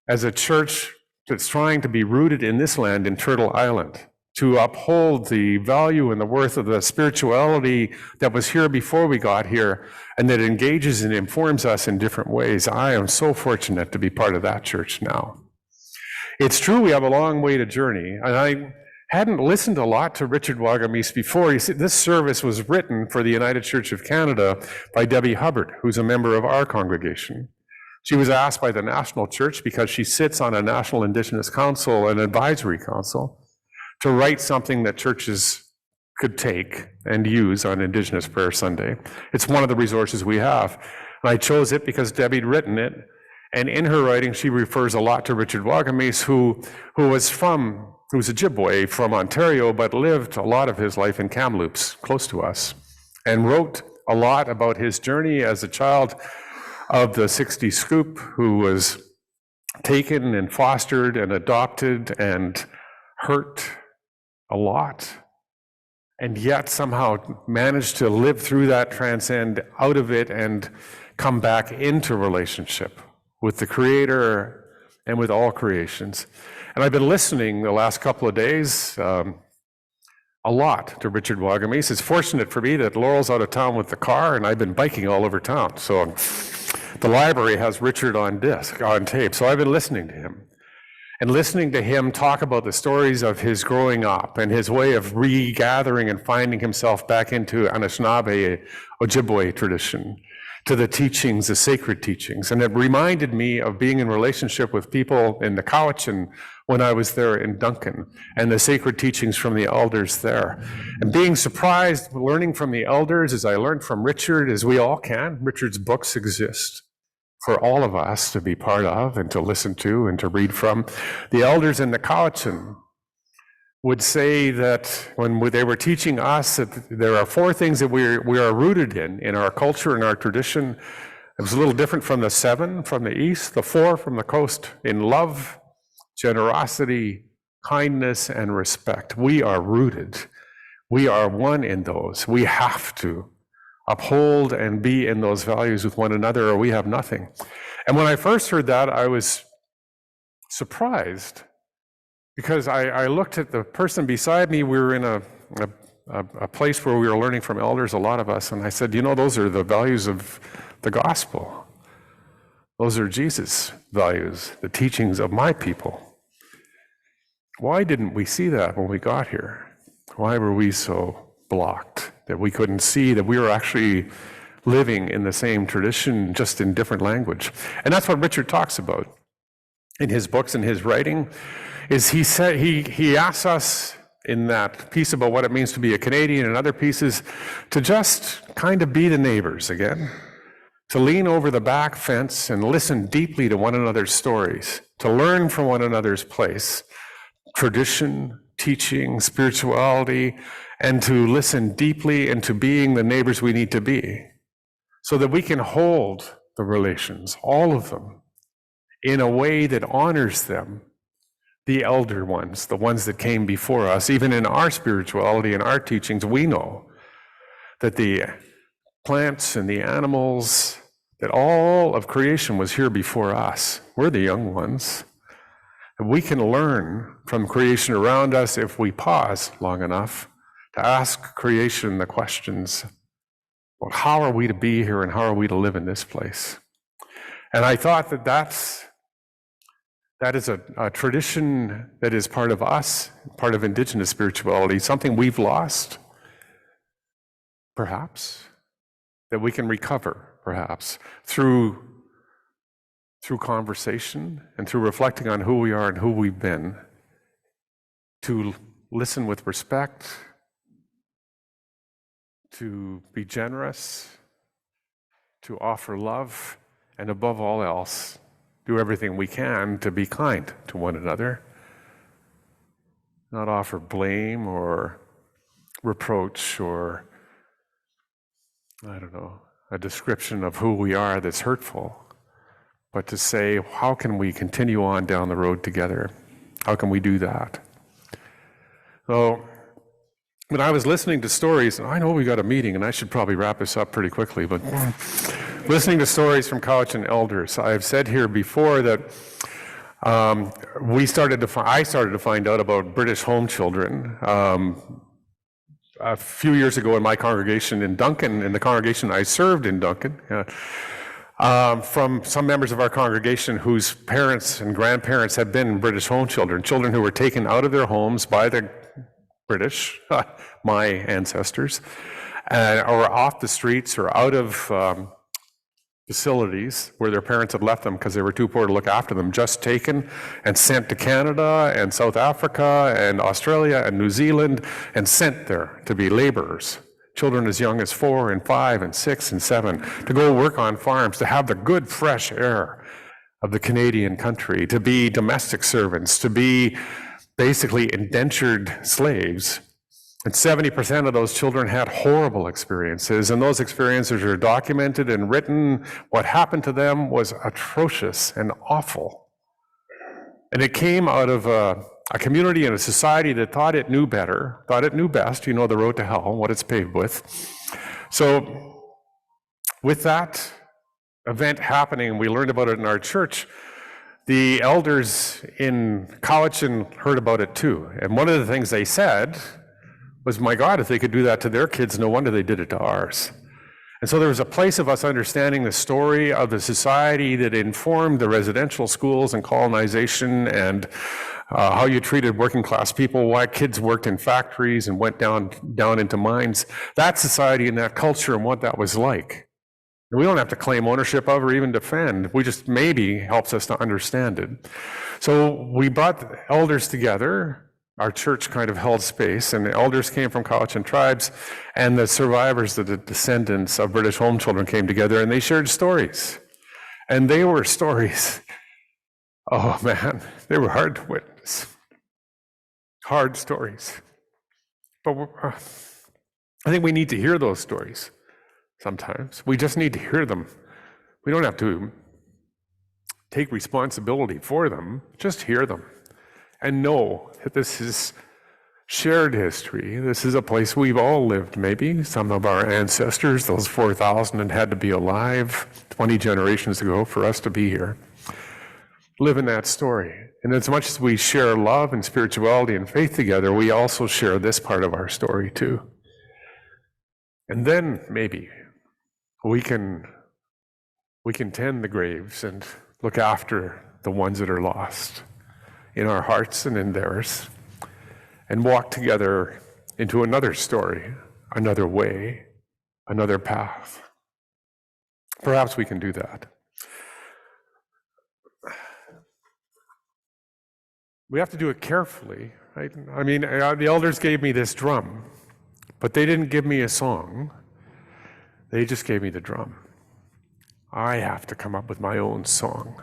as a church that's trying to be rooted in this land, in Turtle Island, to uphold the value and the worth of the spirituality that was here before we got here and that engages and informs us in different ways. I am so fortunate to be part of that church now. It's true we have a long way to journey, and I hadn't listened a lot to Richard Wagamese before. You see, this service was written for the United Church of Canada by Debbie Hubbard, who's a member of our congregation. She was asked by the National Church, because she sits on a National Indigenous Council, an advisory council, to write something that churches could take and use on Indigenous Prayer Sunday. It's one of the resources we have. And I chose it because Debbie'd written it, And in her writing, she refers a lot to Richard Wagamese, who was Ojibwe from Ontario, but lived a lot of his life in Kamloops, close to us, and wrote a lot about his journey as a child of the 60s Scoop, who was taken and fostered and adopted and hurt a lot, and yet somehow managed to live through that, transcend out of it, and come back into relationship with the Creator and with all creations. And I've been listening the last couple of days a lot to Richard Wagamese. It's fortunate for me that Laurel's out of town with the car, and I've been biking all over town. So the library has Richard on tape. So I've been listening to him. And listening to him talk about the stories of his growing up and his way of regathering and finding himself back into Anishinaabe, Ojibwe tradition, to the teachings, the sacred teachings. And it reminded me of being in relationship with people in the Cowichan when I was there in Duncan, and the sacred teachings from the elders there. And being surprised, learning from the elders, as I learned from Richard, as we all can. Richard's books exist for all of us to be part of and to listen to and to read from. The elders in the Cowichan would say that when they were teaching us that there are 4 things that we are rooted in our culture and our tradition. It was a little different from the 7 from the east, the 4 from the coast, in love, generosity, kindness, and respect. We are rooted. We are one in those. We have to uphold and be in those values with one another, or we have nothing. And when I first heard that, I was surprised, because I looked at the person beside me. We were in a place where we were learning from elders, a lot of us, and I said, those are the values of the gospel. Those are Jesus' values, the teachings of my people. Why didn't we see that when we got here? Why were we so blocked that we couldn't see that we were actually living in the same tradition, just in different language? And that's what Richard talks about in his books and his writing. Is he asks us in that piece about what it means to be a Canadian, and other pieces, to just kind of be the neighbors again, to lean over the back fence and listen deeply to one another's stories, to learn from one another's place, tradition, teaching, spirituality, and to listen deeply into being the neighbors we need to be, so that we can hold the relations, all of them, in a way that honors them, the elder ones, the ones that came before us. Even in our spirituality and our teachings, we know that the plants and the animals, that all of creation was here before us. We're the young ones. And we can learn from creation around us if we pause long enough to ask creation the questions, well, how are we to be here and how are we to live in this place? And I thought that is a tradition that is part of us, part of Indigenous spirituality, something we've lost, perhaps, that we can recover, perhaps, through conversation and through reflecting on who we are and who we've been, to listen with respect, to be generous, to offer love, and above all else, do everything we can to be kind to one another, not offer blame or reproach or, a description of who we are that's hurtful, but to say, how can we continue on down the road together? How can we do that? So, when I was listening to stories, and I know we got a meeting and I should probably wrap this up pretty quickly, but listening to stories from Cowichan elders, I've said here before that I started to find out about British home children a few years ago in my congregation in Duncan, in the congregation I served in Duncan, from some members of our congregation whose parents and grandparents had been British home children, children who were taken out of their homes by the British, my ancestors, or off the streets or out of facilities where their parents had left them because they were too poor to look after them, just taken and sent to Canada and South Africa and Australia and New Zealand and sent there to be laborers. Children as young as 4 and 5 and 6 and 7 to go work on farms, to have the good fresh air of the Canadian country, to be domestic servants, to be basically indentured slaves. And 70% of those children had horrible experiences, and those experiences are documented and written. What happened to them was atrocious and awful. And it came out of a community and a society that thought it knew better, thought it knew best, you know, the road to hell, what it's paved with. So with that event happening, we learned about it in our church. The elders in Cowichan heard about it too. And one of the things they said was, my God, if they could do that to their kids, no wonder they did it to ours. And so there was a place of us understanding the story of the society that informed the residential schools and colonization and how you treated working class people, why kids worked in factories and went down into mines. That society and that culture and what that was like. And we don't have to claim ownership of or even defend. We just maybe helps us to understand it. So we brought the elders together. Our church kind of held space, and the elders came from Cowichan tribes, and the survivors, the descendants of British home children came together, and they shared stories. And they were stories, oh man, they were hard to witness. Hard stories. But I think we need to hear those stories sometimes. We just need to hear them. We don't have to take responsibility for them, just hear them. And know that this is shared history. This is a place we've all lived, maybe. Some of our ancestors, those 4,000, had to be alive 20 generations ago for us to be here. Live in that story. And as much as we share love and spirituality and faith together, we also share this part of our story too. And then maybe we can tend the graves and look after the ones that are lost in our hearts and in theirs, and walk together into another story, another way, another path. Perhaps we can do that. We have to do it carefully, right? I mean, the elders gave me this drum, but they didn't give me a song. They just gave me the drum. I have to come up with my own song.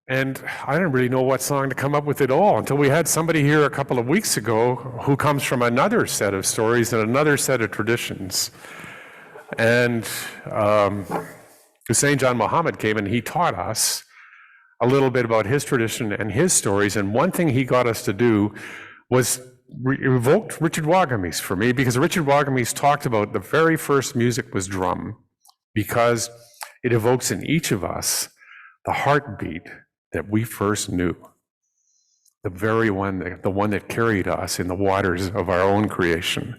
And I didn't really know what song to come up with at all until we had somebody here a couple of weeks ago who comes from another set of stories and another set of traditions. And Hussein John Muhammad came and he taught us a little bit about his tradition and his stories. And one thing he got us to do was evoked Richard Wagamis for me, because Richard Wagamis talked about the very first music was drum, because it evokes in each of us the heartbeat that we first knew, the very one, the one that carried us in the waters of our own creation.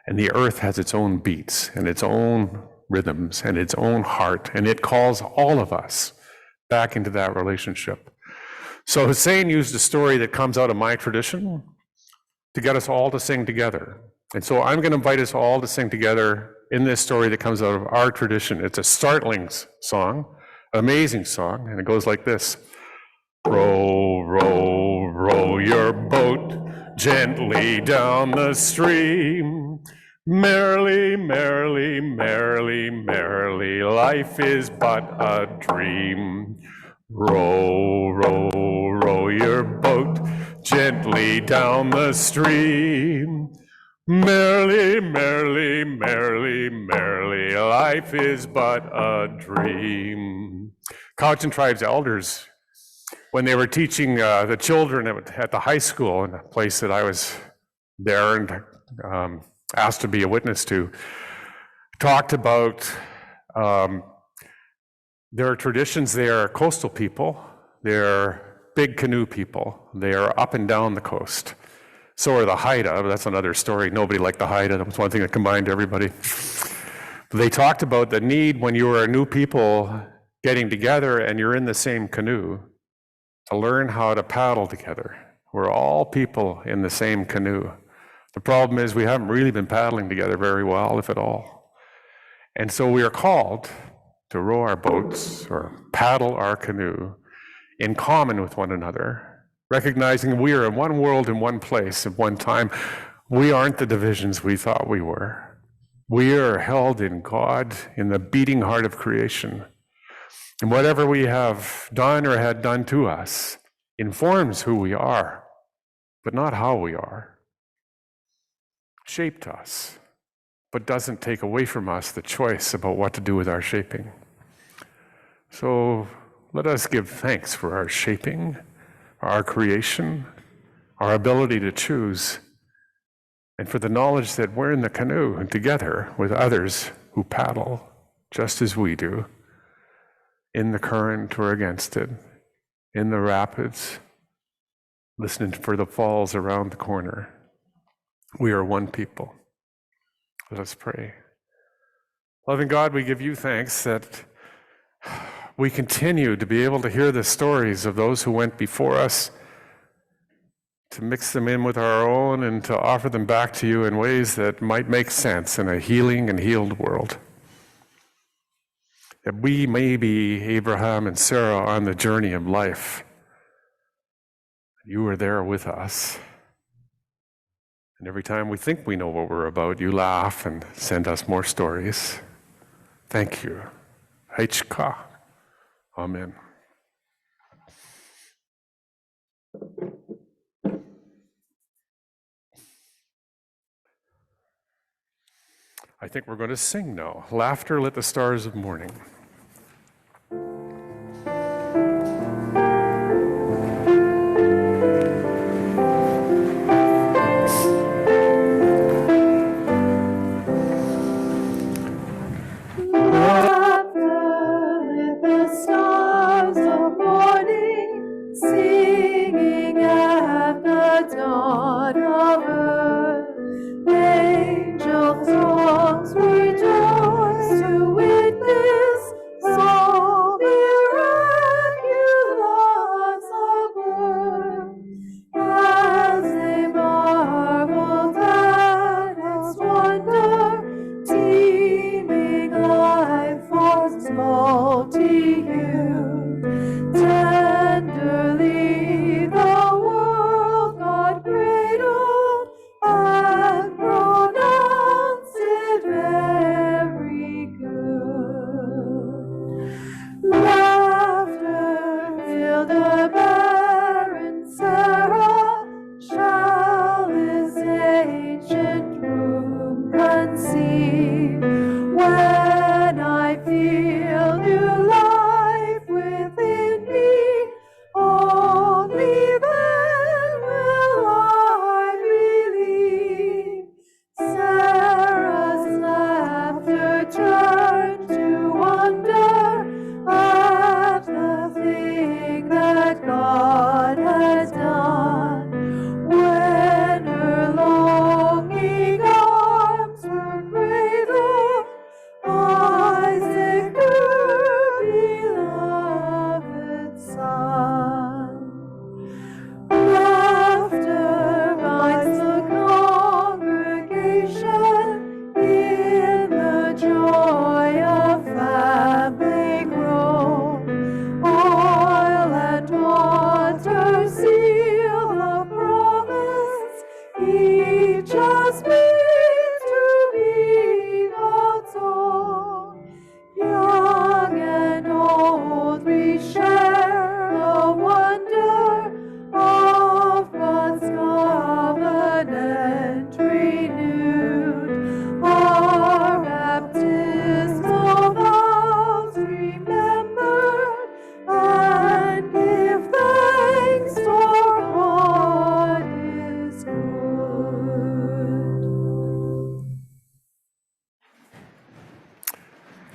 And the earth has its own beats and its own rhythms and its own heart, and it calls all of us back into that relationship. So Hussein used a story that comes out of my tradition to get us all to sing together. And so I'm going to invite us all to sing together in this story that comes out of our tradition. It's a startling song, amazing song, and it goes like this. Row, row, row your boat gently down the stream. Merrily, merrily, merrily, merrily, life is but a dream. Row, row, row your boat gently down the stream. Merrily, merrily, merrily, merrily, life is but a dream. Cowichan Tribe's elders, when they were teaching the children at the high school, in a place that I was there and asked to be a witness to, talked about their traditions. They are coastal people, they're big canoe people, they are up and down the coast. So are the Haida, but that's another story. Nobody liked the Haida. That was one thing that combined everybody. They talked about the need when you are new people getting together and you're in the same canoe to learn how to paddle together. We're all people in the same canoe. The problem is we haven't really been paddling together very well, if at all. And so we are called to row our boats or paddle our canoe in common with one another, recognizing we are in one world, in one place, at one time. We aren't the divisions we thought we were. We are held in God, in the beating heart of creation. And whatever we have done or had done to us informs who we are, but not how we are. Shaped us, but doesn't take away from us the choice about what to do with our shaping. So let us give thanks for our shaping, our creation, our ability to choose, and for the knowledge that we're in the canoe together with others who paddle just as we do, in the current or against it, in the rapids, listening for the falls around the corner. We are one people. Let us pray. Loving God, we give you thanks that we continue to be able to hear the stories of those who went before us, to mix them in with our own and to offer them back to you in ways that might make sense in a healing and healed world. That we may be Abraham and Sarah on the journey of life. You are there with us. And every time we think we know what we're about, you laugh and send us more stories. Thank you. Haichka. Amen. I think we're going to sing now. Laughter lit the stars of morning.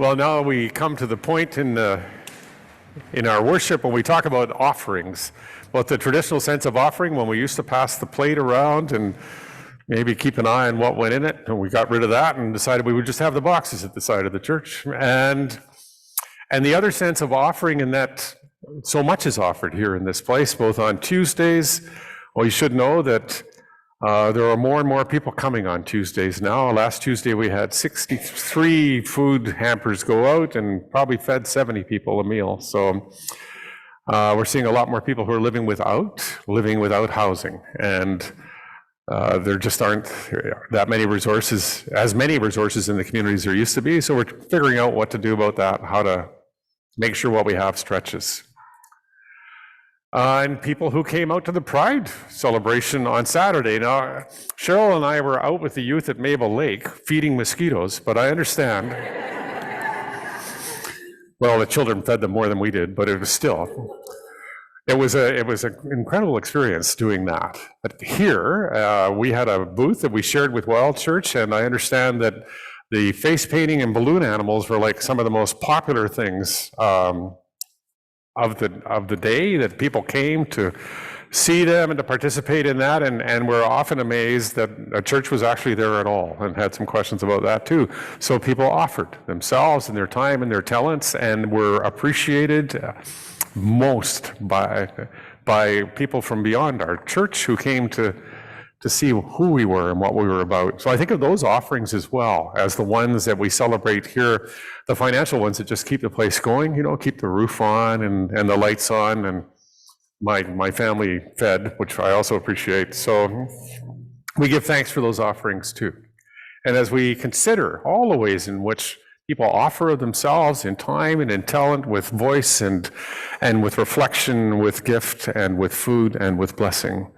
Well, now we come to the point in our worship when we talk about offerings, about the traditional sense of offering, when we used to pass the plate around and maybe keep an eye on what went in it, and we got rid of that and decided we would just have the boxes at the side of the church. And the other sense of offering, in that so much is offered here in this place, both on Tuesdays. Well, you should know that there are more and more people coming on Tuesdays now. Last Tuesday we had 63 food hampers go out and probably fed 70 people a meal. So we're seeing a lot more people who are living without housing. And there just aren't that many resources, as many resources in the communities there used to be. So we're figuring out what to do about that, how to make sure what we have stretches. And people who came out to the Pride celebration on Saturday. Now, Cheryl and I were out with the youth at Maple Lake feeding mosquitoes, but I understand. Well, the children fed them more than we did, but it was still. It was an incredible experience doing that. But here, we had a booth that we shared with Wild Church, and I understand that the face painting and balloon animals were like some of the most popular things of the day, that people came to see them and to participate in that, and we're often amazed that a church was actually there at all, and had some questions about that too. So people offered themselves and their time and their talents, and were appreciated most by people from beyond our church who came to see who we were and what we were about. So I think of those offerings as well as the ones that we celebrate here, the financial ones that just keep the place going, keep the roof on and the lights on, and my family fed, which I also appreciate. So we give thanks for those offerings too. And as we consider all the ways in which people offer of themselves in time and in talent, with voice and with reflection, with gift and with food and with blessing,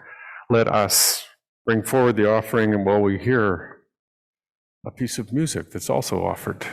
let us bring forward the offering, and while we hear a piece of music that's also offered.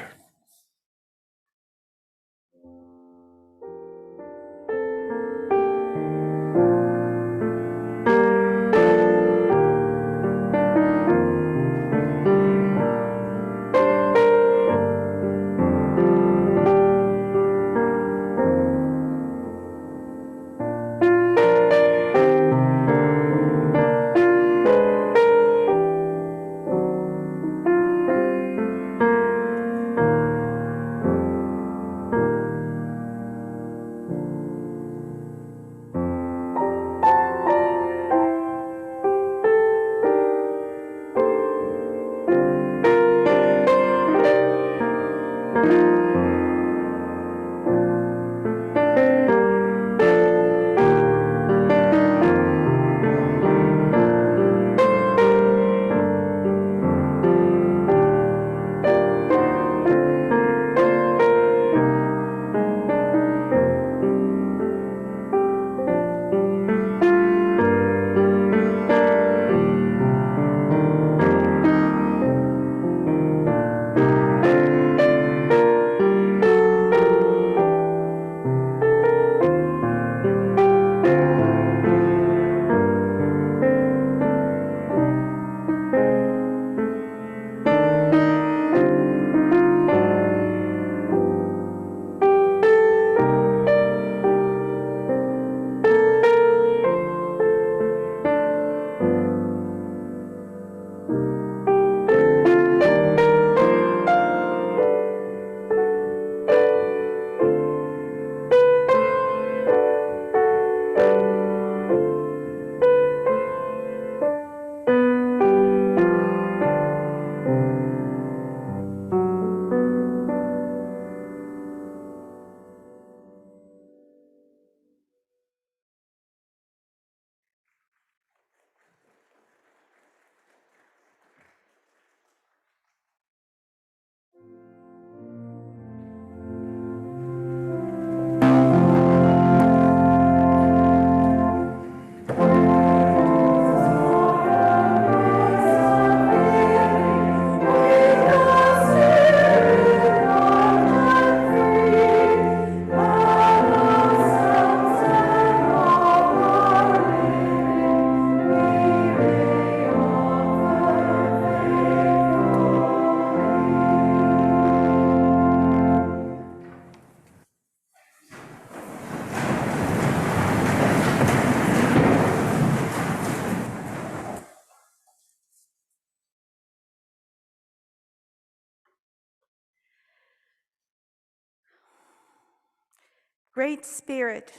Great Spirit,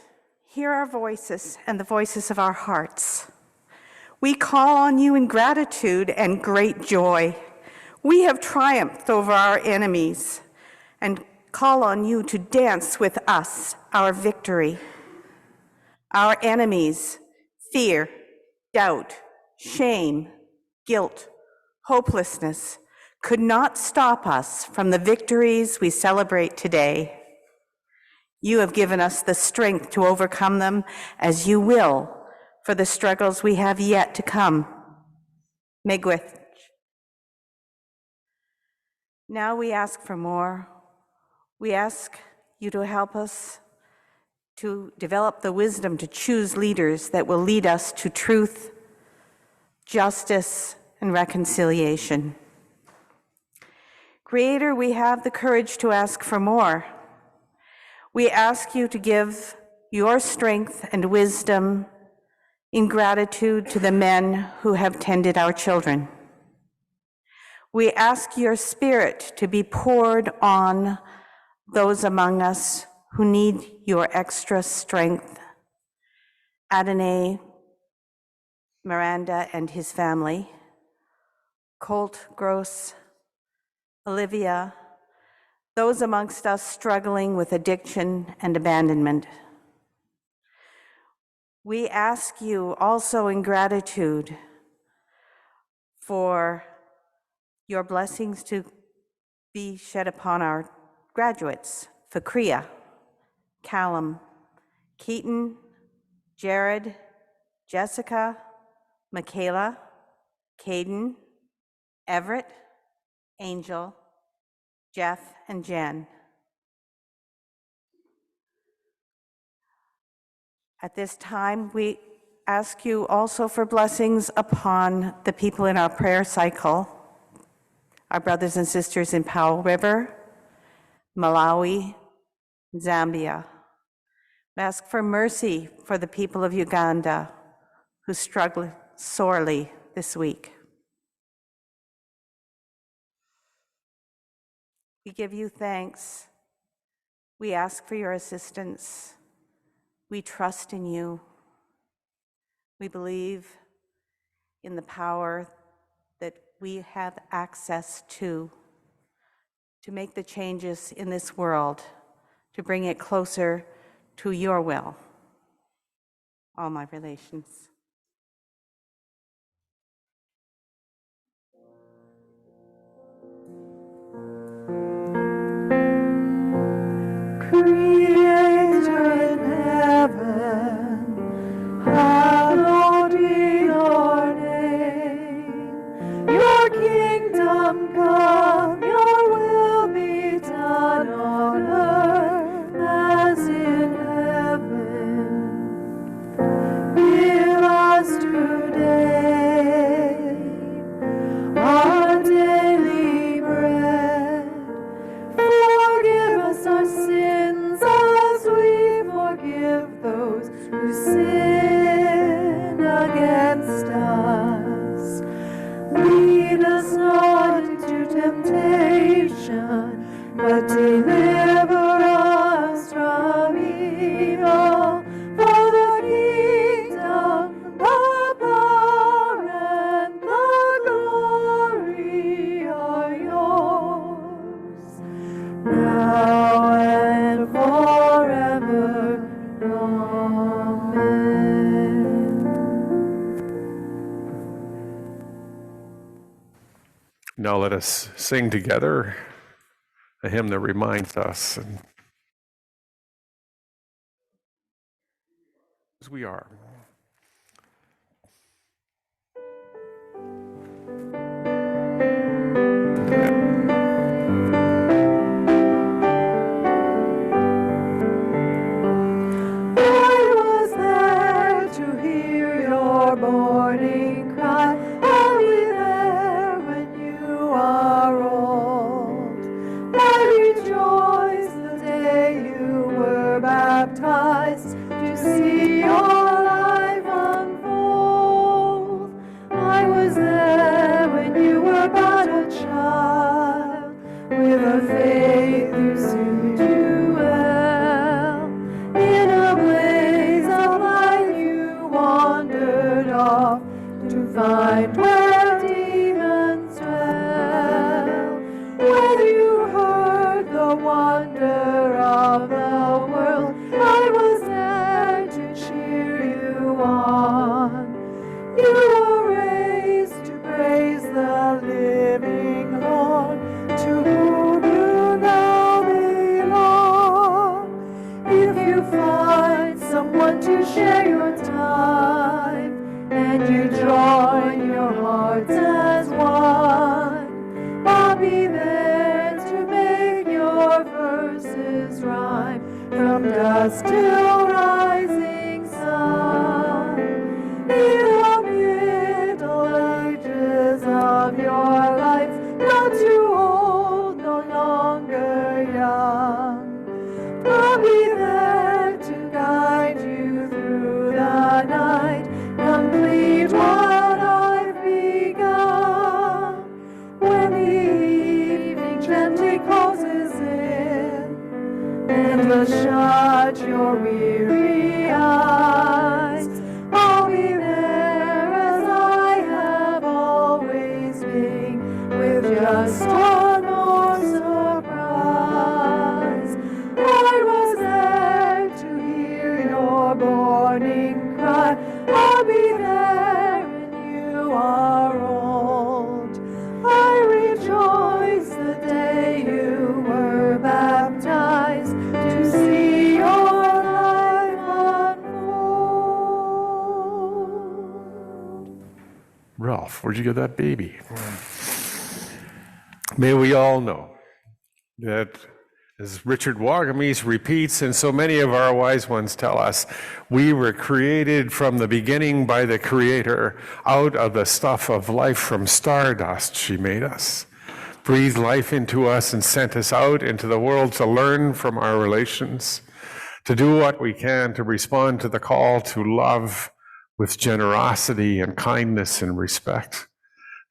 hear our voices and the voices of our hearts. We call on you in gratitude and great joy. We have triumphed over our enemies and call on you to dance with us our victory. Our enemies, fear, doubt, shame, guilt, hopelessness, could not stop us from the victories we celebrate today. You have given us the strength to overcome them, as you will for the struggles we have yet to come. Megwith. Now we ask for more. We ask you to help us to develop the wisdom to choose leaders that will lead us to truth, justice, and reconciliation. Creator, we have the courage to ask for more. We ask you to give your strength and wisdom in gratitude to the men who have tended our children. We ask your Spirit to be poured on those among us who need your extra strength. Adonai, Miranda and his family, Colt Gross, Olivia, those amongst us struggling with addiction and abandonment. We ask you also in gratitude for your blessings to be shed upon our graduates, Fakria, Callum, Keaton, Jared, Jessica, Michaela, Caden, Everett, Angel, Jeff, and Jen. At this time, we ask you also for blessings upon the people in our prayer cycle, our brothers and sisters in Powell River, Malawi, Zambia. We ask for mercy for the people of Uganda who struggle sorely this week. We give you thanks. We ask for your assistance. We trust in you. We believe in the power that we have access to make the changes in this world, to bring it closer to your will. All my relations. Creator in heaven, hallowed be your name. Your kingdom come, your will be done on earth as in heaven. Give us today our daily bread. Forgive us our sins as we forgive those who sin against us. Lead us not into temptation, but deliver us from evil. For the kingdom, the power, and the glory are yours, now and forever. Amen. Now let us sing together a hymn that reminds us as we are. I was there to hear your morning cry. I'll be there when you are old. I rejoice the day you were baptized to see your life unfold. I was there when you were but a child, with a faith you soon do well. In a blaze of light you wandered off to find where demons dwell. When you heard the wonder of the world, I was there to cheer you on. You were raised to praise the living Lord, to whom you now belong. from dusk till rising sun. In the middle ages of your life, not too old, no longer young. I'll be there to guide you through the night, complete what I've begun. When the evening gently closes in, and will shut your weary eyes, I'll be there as I have always been, with just one more surprise. I was there to hear your morning cry. I'll be there when you are old. I rejoice the day you were baptized, to see your life unfold. Ralph, where'd you get that baby? May we all know that, as Richard Wagamese repeats, and so many of our wise ones tell us, we were created from the beginning by the Creator. Out of the stuff of life from stardust, she made us, breathed life into us, and sent us out into the world to learn from our relations, to do what we can to respond to the call to love with generosity and kindness and respect.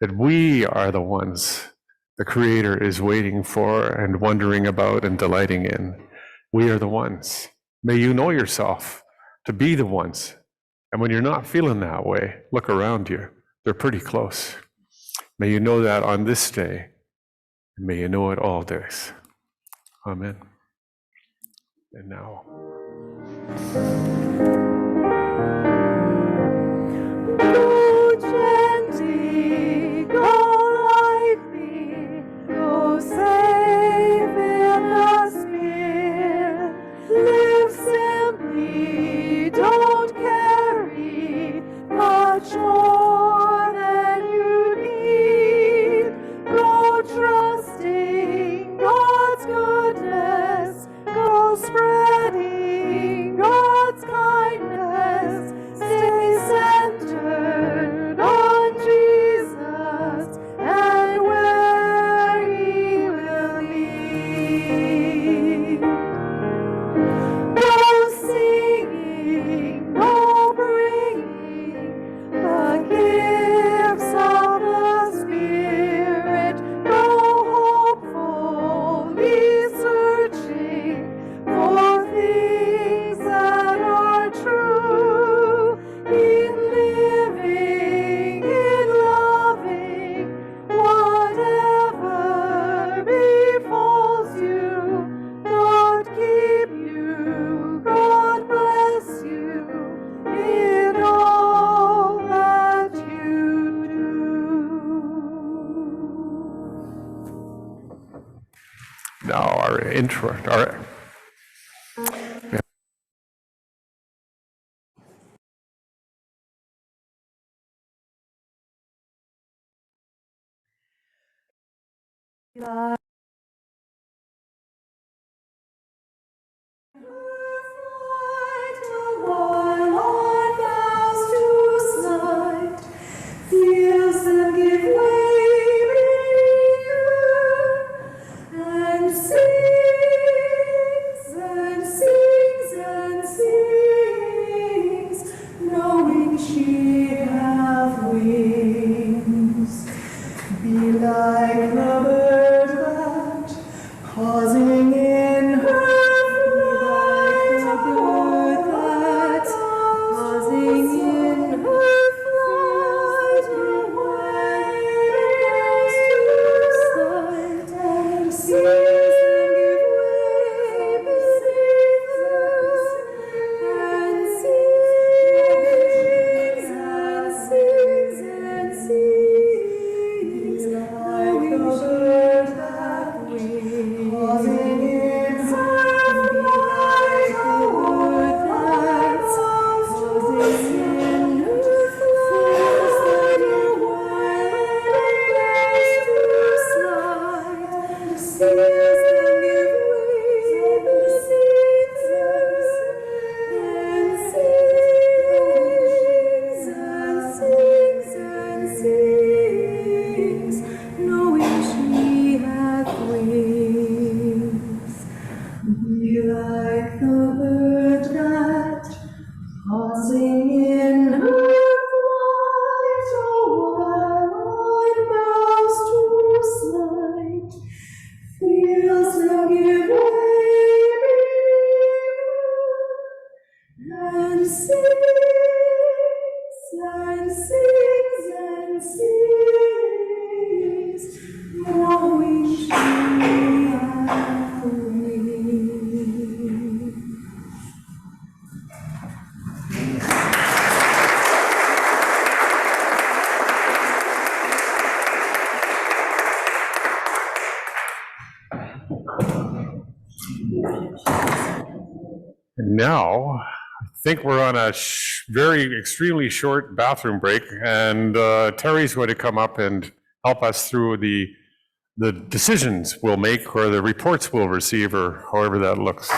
That we are the ones the Creator is waiting for and wondering about and delighting in. We are the ones. May you know yourself to be the ones. And when you're not feeling that way, look around you. They're pretty close. May you know that on this day, and may you know it all days. Amen. And now. Go gently, go lightly, go safe in the Spirit. Live simply, don't carry much more than you need. Go trusting God's goodness, go spreading God's kindness. Stay centered on Jesus and where He will lead. No singing, no bringing the gifts of the Spirit. Go hopefully searching for things that are true, in living, in loving, whatever befalls you. God keep you, God bless you in all that you do. Now our intro, Feels them give way beneath her, and sings and sings and sings, knowing she hath wings. Be like the bird that, pausing in her flight, pausing in her flight, away to sight, and sees them give way beneath her, and sings and sings and sings, like the bird that wings, pausing And now, I think we're on a very extremely short bathroom break, and Terry's going to come up and help us through the decisions we'll make or the reports we'll receive or however that looks.